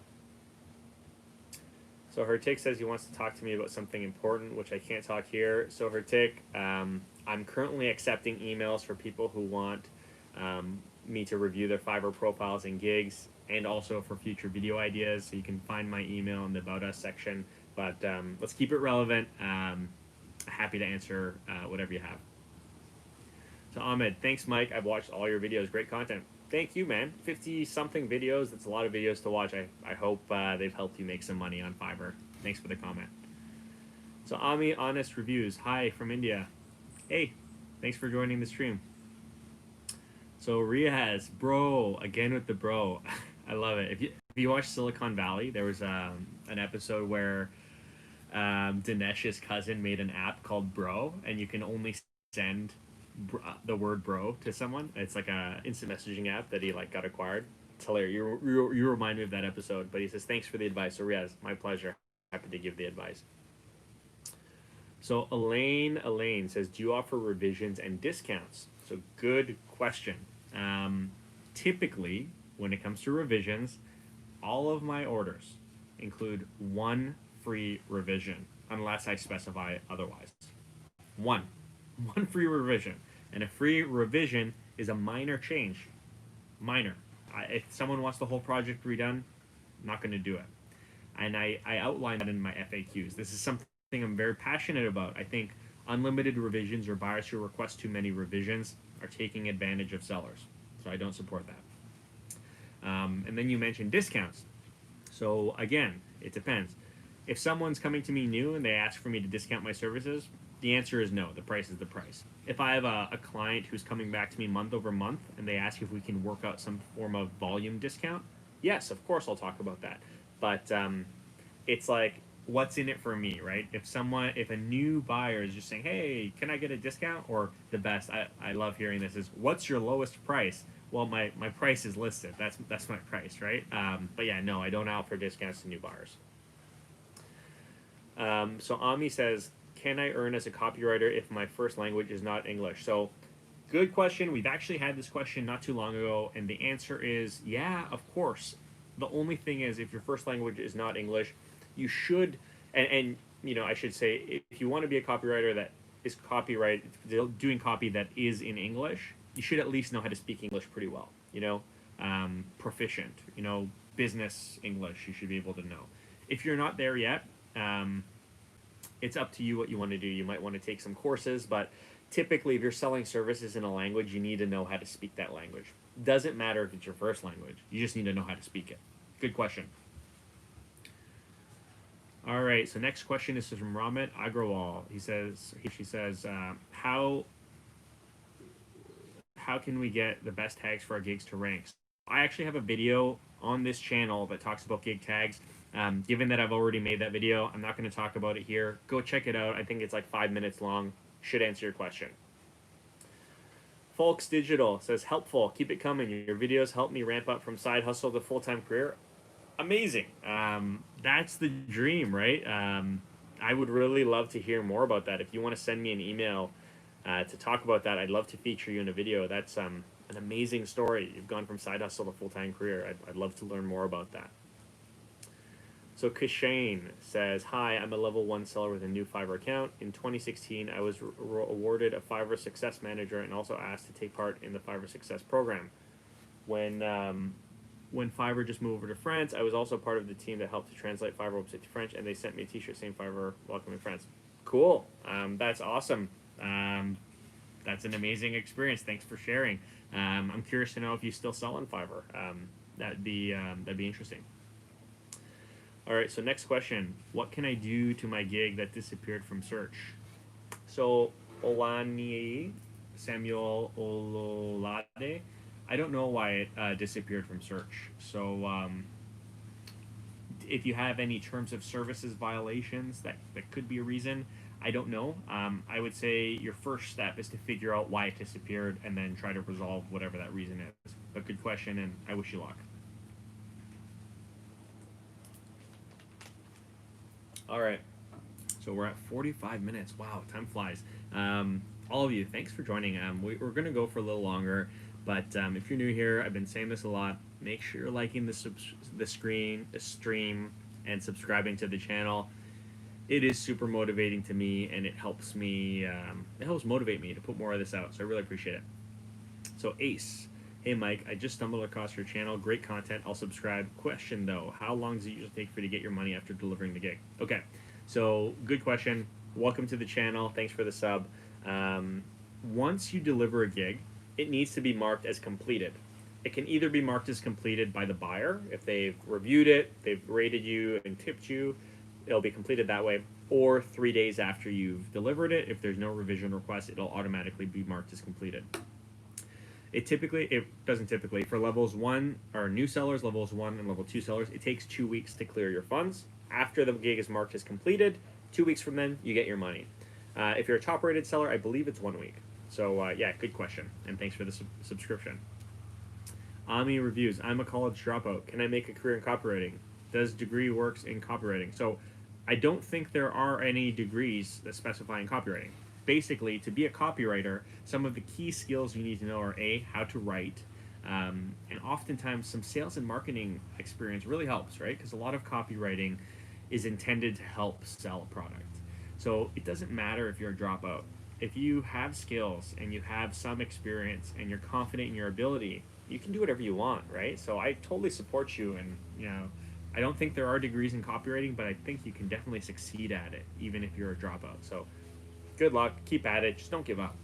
So her take says he wants to talk to me about something important, which I can't talk here. So her take, I'm currently accepting emails for people who want me to review their Fiverr profiles and gigs, and also for future video ideas. So you can find my email in the About Us section. But let's keep it relevant. Happy to answer whatever you have. So Ahmed, thanks Mike. I've watched all your videos. Great content. Thank you, man. 50-something videos. That's a lot of videos to watch. I hope they've helped you make some money on Fiverr. Thanks for the comment. So Ami Honest Reviews. Hi from India. Hey, thanks for joining the stream. So Riaz, bro, again with the bro. I love it. If you watch Silicon Valley, there was an episode where Dinesh's cousin made an app called Bro, and you can only send the word bro to someone. It's like a instant messaging app that he like got acquired. It's hilarious. You remind me of that episode. But he says, thanks for the advice. So Riaz, my pleasure. Happy to give the advice. So Elaine says, do you offer revisions and discounts? So good question. Typically, when it comes to revisions, all of my orders include one free revision, unless I specify otherwise. One free revision. And a free revision is a minor change. Minor. If someone wants the whole project redone, I'm not going to do it. And I outline that in my FAQs. This is something I'm very passionate about. I think unlimited revisions or buyers who request too many revisions are taking advantage of sellers. So I don't support that. And then you mentioned discounts. So again, it depends. If someone's coming to me new and they ask for me to discount my services, the answer is no. The price is the price. If I have a client who's coming back to me month over month and they ask if we can work out some form of volume discount, yes, of course I'll talk about that. But it's like, what's in it for me, right? If a new buyer is just saying, hey, can I get a discount? Or the best, I love hearing this, is what's your lowest price? Well, my price is listed. That's my price, right? But yeah, no, I don't offer discounts to new buyers. So Ami says, can I earn as a copywriter if my first language is not English? So good question. We've actually had this question not too long ago, and the answer is yeah, of course. The only thing is, if your first language is not English, you should, and you know, I should say, if you want to be a copywriter that is doing copy that is in English, you should at least know how to speak English pretty well. You know, proficient. You know, business English. You should be able to know. If you're not there yet, it's up to you what you want to do. You might want to take some courses, but typically if you're selling services in a language, you need to know how to speak that language. Doesn't matter if it's your first language. You just need to know how to speak it. Good question. All right, so next question is from Ramit Agrawal. She says, how can we get the best tags for our gigs to rank? I actually have a video on this channel that talks about gig tags. Given that I've already made that video, I'm not going to talk about it here. Go check it out. I think it's like 5 minutes long. Should answer your question. Folks Digital says, helpful. Keep it coming. Your videos help me ramp up from side hustle to full-time career. Amazing. That's the dream, right? I would really love to hear more about that. If you want to send me an email to talk about that, I'd love to feature you in a video. That's an amazing story. You've gone from side hustle to full-time career. I'd love to learn more about that. So Kishane says, hi, I'm a level 1 seller with a new Fiverr account. In 2016, I was awarded a Fiverr Success Manager and also asked to take part in the Fiverr Success program. When Fiverr just moved over to France, I was also part of the team that helped to translate Fiverr website to French, and they sent me a t-shirt saying Fiverr welcoming France. Cool. That's awesome. That's an amazing experience. Thanks for sharing. I'm curious to know if you still sell on Fiverr. That'd be interesting. All right, so next question. What can I do to my gig that disappeared from search? So Olani Samuel Ololade, I don't know why it disappeared from search. So if you have any terms of services violations, that could be a reason. I don't know. I would say your first step is to figure out why it disappeared and then try to resolve whatever that reason is. But good question, and I wish you luck. All right. So we're at 45 minutes. Wow, time flies. All of you, thanks for joining. We're going to go for a little longer, but if you're new here, I've been saying this a lot. Make sure you're liking the stream, and subscribing to the channel. It is super motivating to me, and it helps me. It helps motivate me to put more of this out. So I really appreciate it. So Ace, hey Mike, I just stumbled across your channel. Great content. I'll subscribe. Question though, how long does it usually take for you to get your money after delivering the gig? Okay, so good question. Welcome to the channel. Thanks for the sub. Once you deliver a gig, it needs to be marked as completed. It can either be marked as completed by the buyer if they've reviewed it, they've rated you and tipped you, it'll be completed that way, or 3 days after you've delivered it. If there's no revision request, it'll automatically be marked as completed. It doesn't typically, for levels 1 or new sellers, levels 1 and level 2 sellers, it takes 2 weeks to clear your funds. After the gig is marked as completed, 2 weeks from then, you get your money. If you're a top rated seller, I believe it's 1 week. So yeah, good question, and thanks for the subscription. Ami reviews, I'm a college dropout. Can I make a career in copywriting? Does degree works in copywriting? So I don't think there are any degrees that specify in copywriting. Basically, to be a copywriter, some of the key skills you need to know are A, how to write, and oftentimes some sales and marketing experience really helps, right? Because a lot of copywriting is intended to help sell a product. So it doesn't matter if you're a dropout. If you have skills and you have some experience and you're confident in your ability, you can do whatever you want, right? So I totally support you, and I don't think there are degrees in copywriting, but I think you can definitely succeed at it, even if you're a dropout. So good luck, keep at it, just don't give up.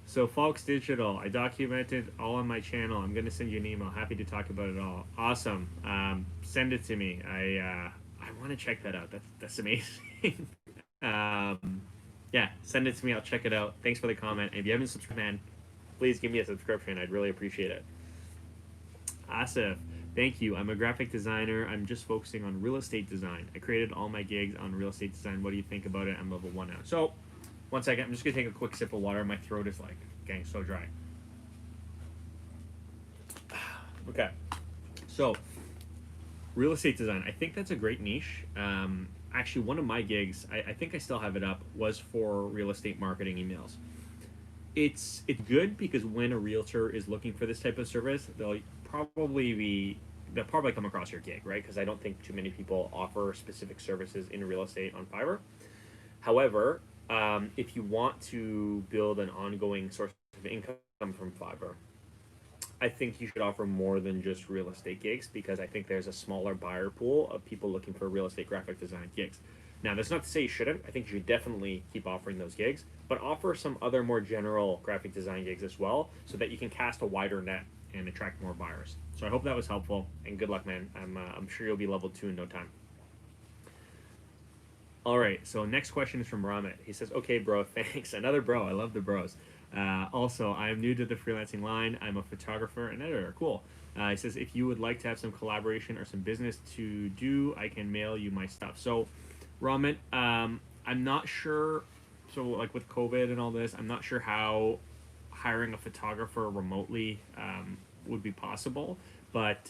So Falks Digital, I documented all on my channel. I'm going to send you an email. Happy to talk about it all. Awesome. Send it to me. I want to check that out. That's amazing. Yeah, send it to me. I'll check it out. Thanks for the comment. And if you haven't subscribed, man, please give me a subscription. I'd really appreciate it. Asif, thank you. I'm a graphic designer. I'm just focusing on real estate design. I created all my gigs on real estate design. What do you think about it? I'm level 1 now. So, one second. I'm just going to take a quick sip of water. My throat is like getting so dry. Okay. So, real estate design. I think that's a great niche. Actually, one of my gigs, I think I still have it up, was for real estate marketing emails. It's good because when a realtor is looking for this type of service, they'll probably come across your gig, right? Because I don't think too many people offer specific services in real estate on Fiverr. However, if you want to build an ongoing source of income from Fiverr, I think you should offer more than just real estate gigs, because I think there's a smaller buyer pool of people looking for real estate graphic design gigs. Now, that's not to say you shouldn't. I think you should definitely keep offering those gigs, but offer some other more general graphic design gigs as well, so that you can cast a wider net and attract more buyers. So I hope that was helpful, and good luck, man. I'm sure you'll be level 2 in no time. All right, so next question is from Ramit. He says, okay, bro, thanks. Another bro. I love the bros. Also, I'm new to the freelancing line. I'm a photographer and editor. Cool. He says, if you would like to have some collaboration or some business to do, I can mail you my stuff. So, Ramit, I'm not sure. So, like with COVID and all this, I'm not sure how hiring a photographer remotely would be possible. But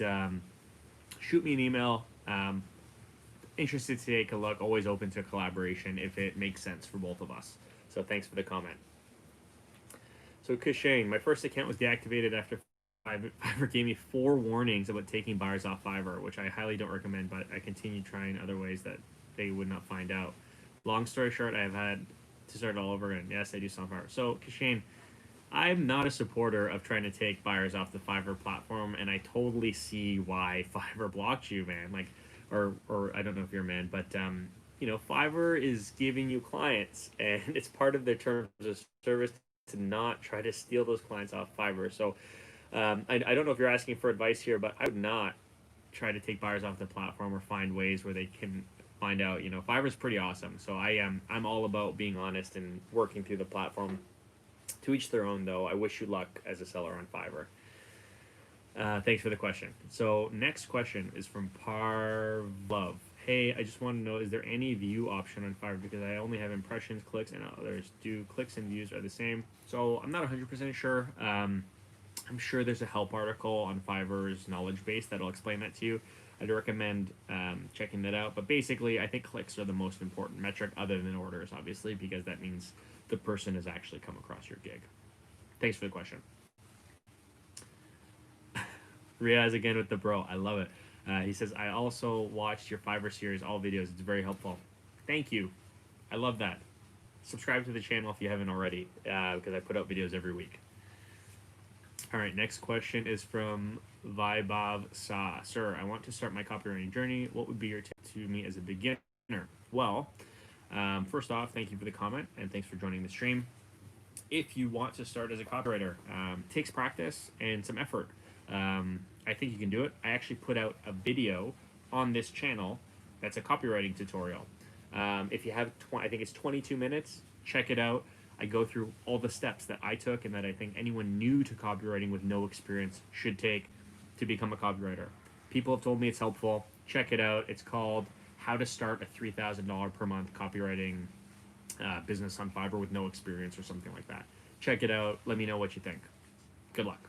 shoot me an email. Interested to take a look. Always open to collaboration if it makes sense for both of us. So, thanks for the comment. So, Kushane, my first account was deactivated after Fiverr gave me 4 warnings about taking buyers off Fiverr, which I highly don't recommend, but I continued trying other ways that they would not find out. Long story short, I've had to start all over again. Yes, I do Fiverr. So, Kushane, I'm not a supporter of trying to take buyers off the Fiverr platform, and I totally see why Fiverr blocked you, man. Like, or I don't know if you're a man, but Fiverr is giving you clients, and it's part of their terms of service to not try to steal those clients off Fiverr. So I don't know if you're asking for advice here, but I would not try to take buyers off the platform or find ways where they can find out. Fiverr's pretty awesome. So I'm all about being honest and working through the platform. To each their own, though. I wish you luck as a seller on Fiverr. Thanks for the question. So next question is from Parvlov. Hey, I just want to know, is there any view option on Fiverr? Because I only have impressions, clicks, and others. Do clicks and views are the same? So I'm not 100% sure. I'm sure there's a help article on Fiverr's knowledge base that'll explain that to you. I'd recommend checking that out. But basically, I think clicks are the most important metric, other than orders, obviously, because that means the person has actually come across your gig. Thanks for the question. Riaz again with the bro. I love it. He says, I also watched your Fiverr series, all videos. It's very helpful. Thank you. I love that. Subscribe to the channel if you haven't already, because I put out videos every week. All right, next question is from Vaibhav Sa. Sir, I want to start my copywriting journey. What would be your tip to me as a beginner? Well, first off, thank you for the comment, and thanks for joining the stream. If you want to start as a copywriter, it takes practice and some effort. I think you can do it. I actually put out a video on this channel that's a copywriting tutorial. If you have, I think it's 22 minutes, check it out. I go through all the steps that I took and that I think anyone new to copywriting with no experience should take to become a copywriter. People have told me it's helpful. Check it out. It's called How to Start a $3,000 per month copywriting business on Fiverr with no experience, or something like that. Check it out. Let me know what you think. Good luck.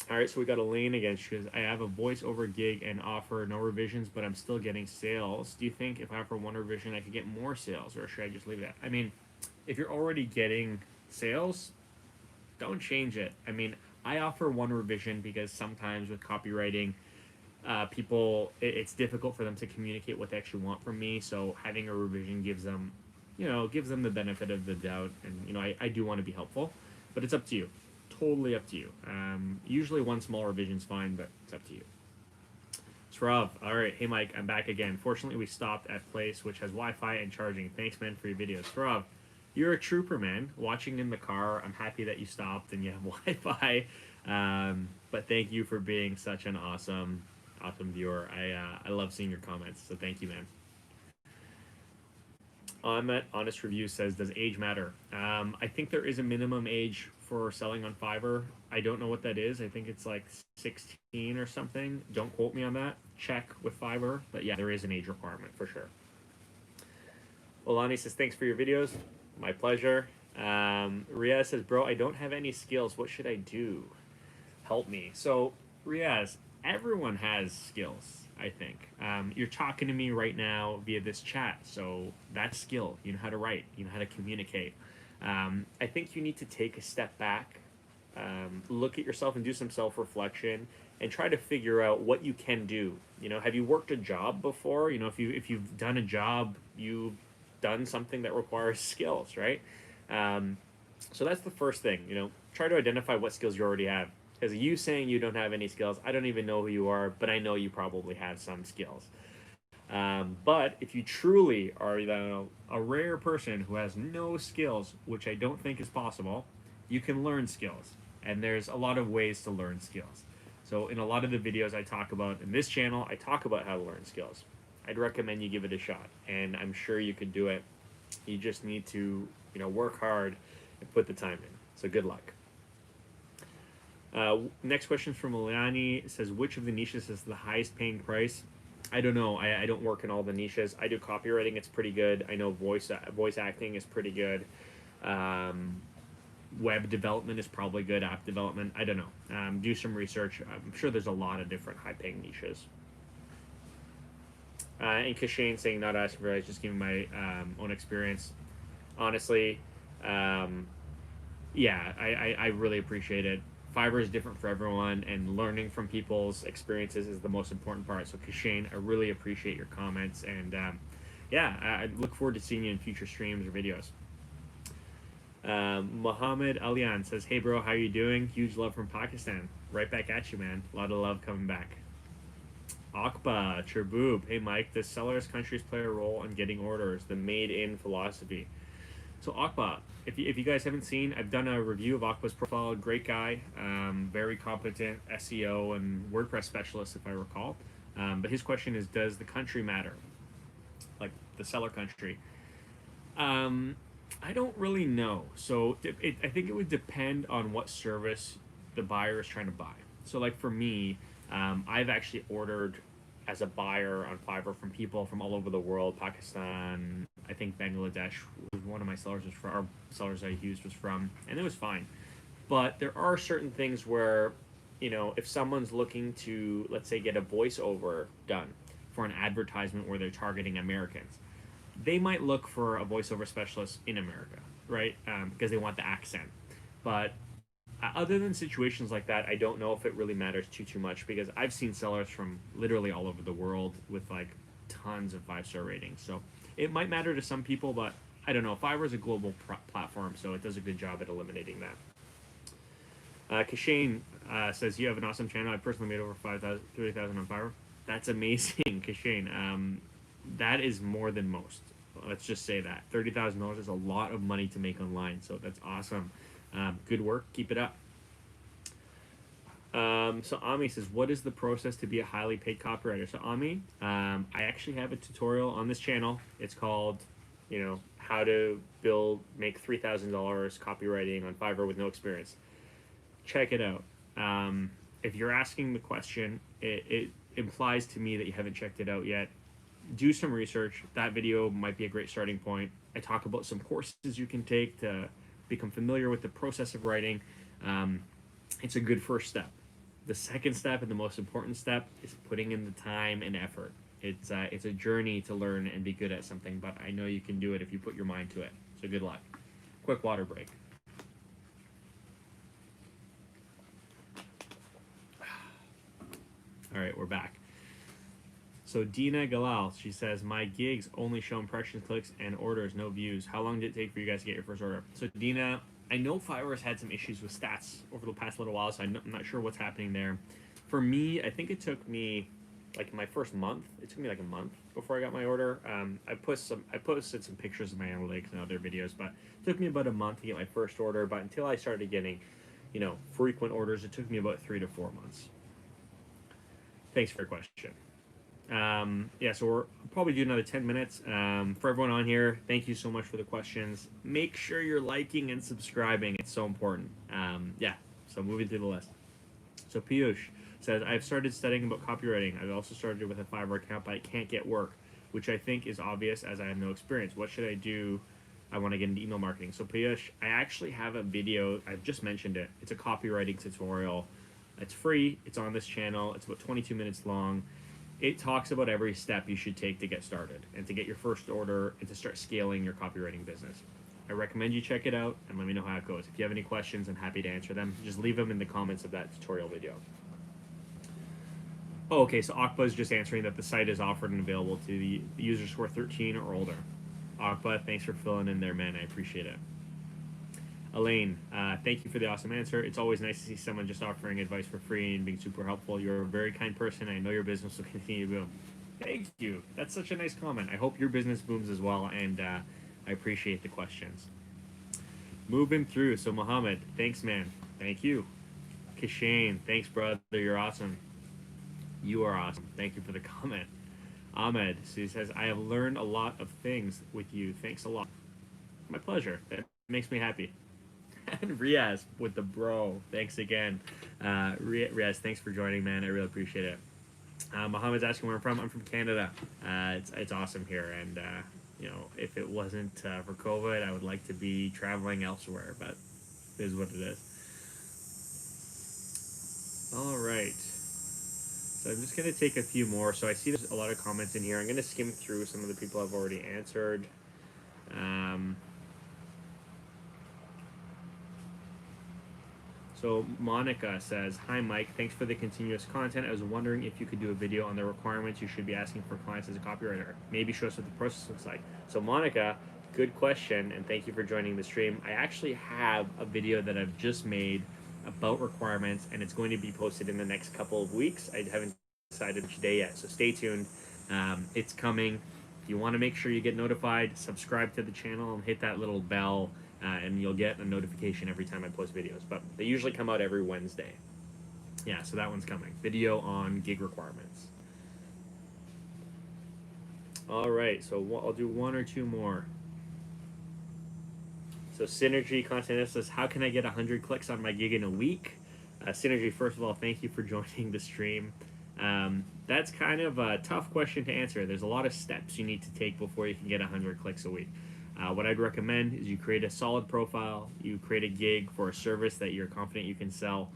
All right, so we got Elaine again. She goes, I have a voiceover gig and offer no revisions, but I'm still getting sales. Do you think if I offer one revision, I could get more sales, or should I just leave that? I mean, if you're already getting sales, don't change it. I mean, I offer one revision because sometimes with copywriting, people, it's difficult for them to communicate what they actually want from me. So having a revision gives them, gives them the benefit of the doubt. And, I do want to be helpful, but it's up to you. Totally up to you. Usually one small revision's fine, but it's up to you. Srav, all right. Hey, Mike, I'm back again. Fortunately, we stopped at a place which has Wi-Fi and charging. Thanks, man, for your videos. Srav, you're a trooper, man. Watching in the car, I'm happy that you stopped and you have Wi-Fi. But thank you for being such an awesome viewer. I love seeing your comments, so thank you, man. Ahmet Honest Review says, does age matter? I think there is a minimum age for selling on Fiverr. I don't know what that is. I think it's like 16 or something. Don't quote me on that. Check with Fiverr. But yeah, there is an age requirement for sure. Olani says, thanks for your videos. My pleasure. Riaz says, bro, I don't have any skills. What should I do? Help me. So, Riaz, everyone has skills, I think. You're talking to me right now via this chat, so that's skill. You know how to write. You know how to communicate. I think you need to take a step back, look at yourself and do some self-reflection, and try to figure out what you can do. Have you worked a job before? If you've done a job, you've done something that requires skills, right? So that's the first thing. Try to identify what skills you already have. Because you saying you don't have any skills, I don't even know who you are, but I know you probably have some skills. But if you truly are a rare person who has no skills, which I don't think is possible, you can learn skills. And there's a lot of ways to learn skills. So in a lot of the videos I talk about in this channel, I talk about how to learn skills. I'd recommend you give it a shot, and I'm sure you could do it. You just need to, work hard and put the time in. So good luck. Next question from Eliani. It says, which of the niches is the highest paying price? I don't know. I don't work in all the niches. I do copywriting. It's pretty good. I know voice acting is pretty good. Web development is probably good. App development, I don't know. Do some research. I'm sure there's a lot of different high paying niches. And Kashane saying, not asking for advice, just giving my own experience. Honestly, yeah, I really appreciate it. Fiverr is different for everyone, and learning from people's experiences is the most important part. So, Kashane, I really appreciate your comments, and yeah, I look forward to seeing you in future streams or videos. Mohammed Alian says, hey, bro, how you doing? Huge love from Pakistan. Right back at you, man. A lot of love coming back. Akba, Cherboob, hey, Mike, does sellers' countries play a role in getting orders? The made-in philosophy. So Akba, if you guys haven't seen, I've done a review of Akba's profile. Great guy, very competent SEO and WordPress specialist, if I recall. But his question is, does the country matter? Like the seller country? I don't really know. So I think it would depend on what service the buyer is trying to buy. So like for me, I've actually ordered as a buyer on Fiverr from people from all over the world. Pakistan, I think Bangladesh was one of my sellers was from, or sellers I used was from, and it was fine. But there are certain things where, if someone's looking to, let's say, get a voiceover done for an advertisement where they're targeting Americans, they might look for a voiceover specialist in America, right? Because they want the accent. But other than situations like that, I don't know if it really matters too much, because I've seen sellers from literally all over the world with like tons of 5-star ratings. So it might matter to some people, but I don't know. Fiverr is a global platform, so it does a good job at eliminating that. Kashane says, you have an awesome channel. I personally made over 30,000 on Fiverr. That's amazing, Kashane. That is more than most. Let's just say that. $30,000 is a lot of money to make online, so that's awesome. Good work. Keep it up. So Ami says, what is the process to be a highly paid copywriter? So Ami, I actually have a tutorial on this channel. It's called, how to make $3,000 copywriting on Fiverr with no experience. Check it out. If you're asking the question, it implies to me that you haven't checked it out yet. Do some research. That video might be a great starting point. I talk about some courses you can take to become familiar with the process of writing. It's a good first step. The second step and the most important step is putting in the time and effort. It's a journey to learn and be good at something, but I know you can do it if you put your mind to it. So good luck. Quick water break. All right, we're back. So Dina Galal, she says, my gigs only show impressions, clicks, and orders, no views. How long did it take for you guys to get your first order? So Dina, I know Fiverr's had some issues with stats over the past little while, so I'm not sure what's happening there. For me, I think it took me like my first month. It took me like a month before I got my order. I posted some pictures of my analytics and other videos, but it took me about a month to get my first order. But until I started getting, frequent orders, it took me about 3 to 4 months. Thanks for your question. So we're probably do another 10 minutes. For everyone on here, thank you so much for the questions. Make sure you're liking and subscribing. It's so important. So moving through the list. So Piyush says, I've started studying about copywriting. I've also started with a Fiverr account, but I can't get work, which I think is obvious as I have no experience. What should I do? I want to get into email marketing. So Piyush, I actually have a video. I've just mentioned it. It's a copywriting tutorial. It's free. It's on this channel. It's about 22 minutes long. It talks about every step you should take to get started and to get your first order and to start scaling your copywriting business. I recommend you check it out and let me know how it goes. If you have any questions, I'm happy to answer them. Just leave them in the comments of that tutorial video. Oh, okay, so Akba is just answering that the site is offered and available to the users who are 13 or older. Akba, thanks for filling in there, man. I appreciate it. Elaine, thank you for the awesome answer. It's always nice to see someone just offering advice for free and being super helpful. You're a very kind person. I know your business will continue to boom. Thank you. That's such a nice comment. I hope your business booms as well, and I appreciate the questions. Moving through. So Mohammed, thanks, man. Thank you. Kishane, thanks, brother. You're awesome. You are awesome. Thank you for the comment. Ahmed, so he says, I have learned a lot of things with you. Thanks a lot. My pleasure. That makes me happy. And Riaz with the bro. Thanks again. Riaz, thanks for joining, man. I really appreciate it. Mohammed's asking where I'm from. I'm from Canada. It's awesome here. And, if it wasn't for COVID, I would like to be traveling elsewhere. But it is what it is. All right. So I'm just going to take a few more. So I see there's a lot of comments in here. I'm going to skim through some of the people I've already answered. So Monica says, hi Mike, thanks for the continuous content. I was wondering if you could do a video on the requirements you should be asking for clients as a copywriter. Maybe show us what the process looks like. So Monica, good question, and thank you for joining the stream. I actually have a video that I've just made about requirements, and it's going to be posted in the next couple of weeks. I haven't decided which day yet, so stay tuned. It's coming. If you want to make sure you get notified, subscribe to the channel and hit that little bell, and you'll get a notification every time I post videos. But they usually come out every Wednesday. Yeah, so that one's coming. Video on gig requirements. All right, so I'll do one or two more. So Synergy Content says, how can I get 100 clicks on my gig in a week? Synergy, first of all, thank you for joining the stream. That's kind of a tough question to answer. There's a lot of steps you need to take before you can get 100 clicks a week. What I'd recommend is you create a solid profile, you create a gig for a service that you're confident you can sell,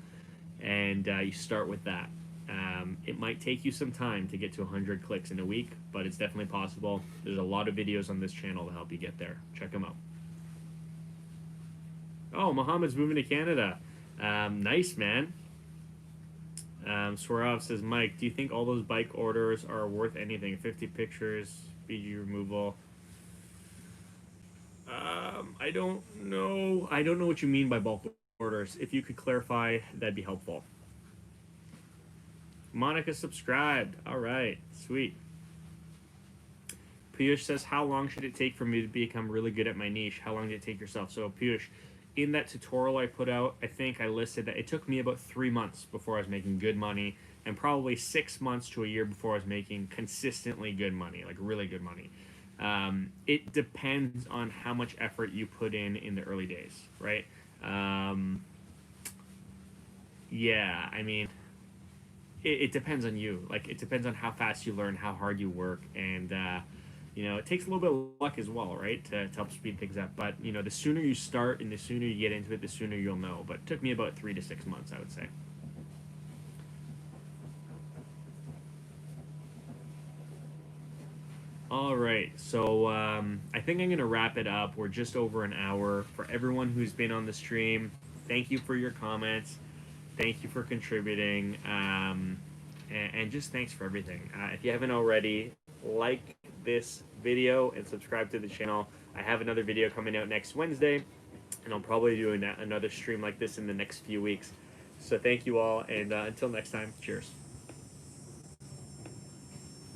and you start with that. It might take you some time to get to 100 clicks in a week, but it's definitely possible. There's a lot of videos on this channel to help you get there. Check them out. Oh, Mohammed's moving to Canada. Nice, man. Swarov says, Mike, do you think all those bike orders are worth anything? 50 pictures, BG removal. I don't know. I don't know what you mean by bulk orders. If you could clarify, that'd be helpful. Monica subscribed. All right, sweet. Piyush says, how long should it take for me to become really good at my niche? How long did it take yourself? So Piyush, in that tutorial I put out, I think I listed that it took me about 3 months before I was making good money, and probably 6 months to a year before I was making consistently good money, like really good money. It depends on how much effort you put in the early days, right? Yeah, I mean, it depends on you. Like, it depends on how fast you learn, how hard you work, and it takes a little bit of luck as well, right, to help speed things up. But the sooner you start and the sooner you get into it, the sooner you'll know. But it took me about 3 to 6 months, I would say. All right, so I think I'm gonna wrap it up. We're just over an hour. For everyone who's been on the stream, thank you for your comments. Thank you for contributing, and just thanks for everything. If you haven't already, like this video and subscribe to the channel. I have another video coming out next Wednesday, and I'll probably do another stream like this in the next few weeks. So thank you all, and until next time, cheers.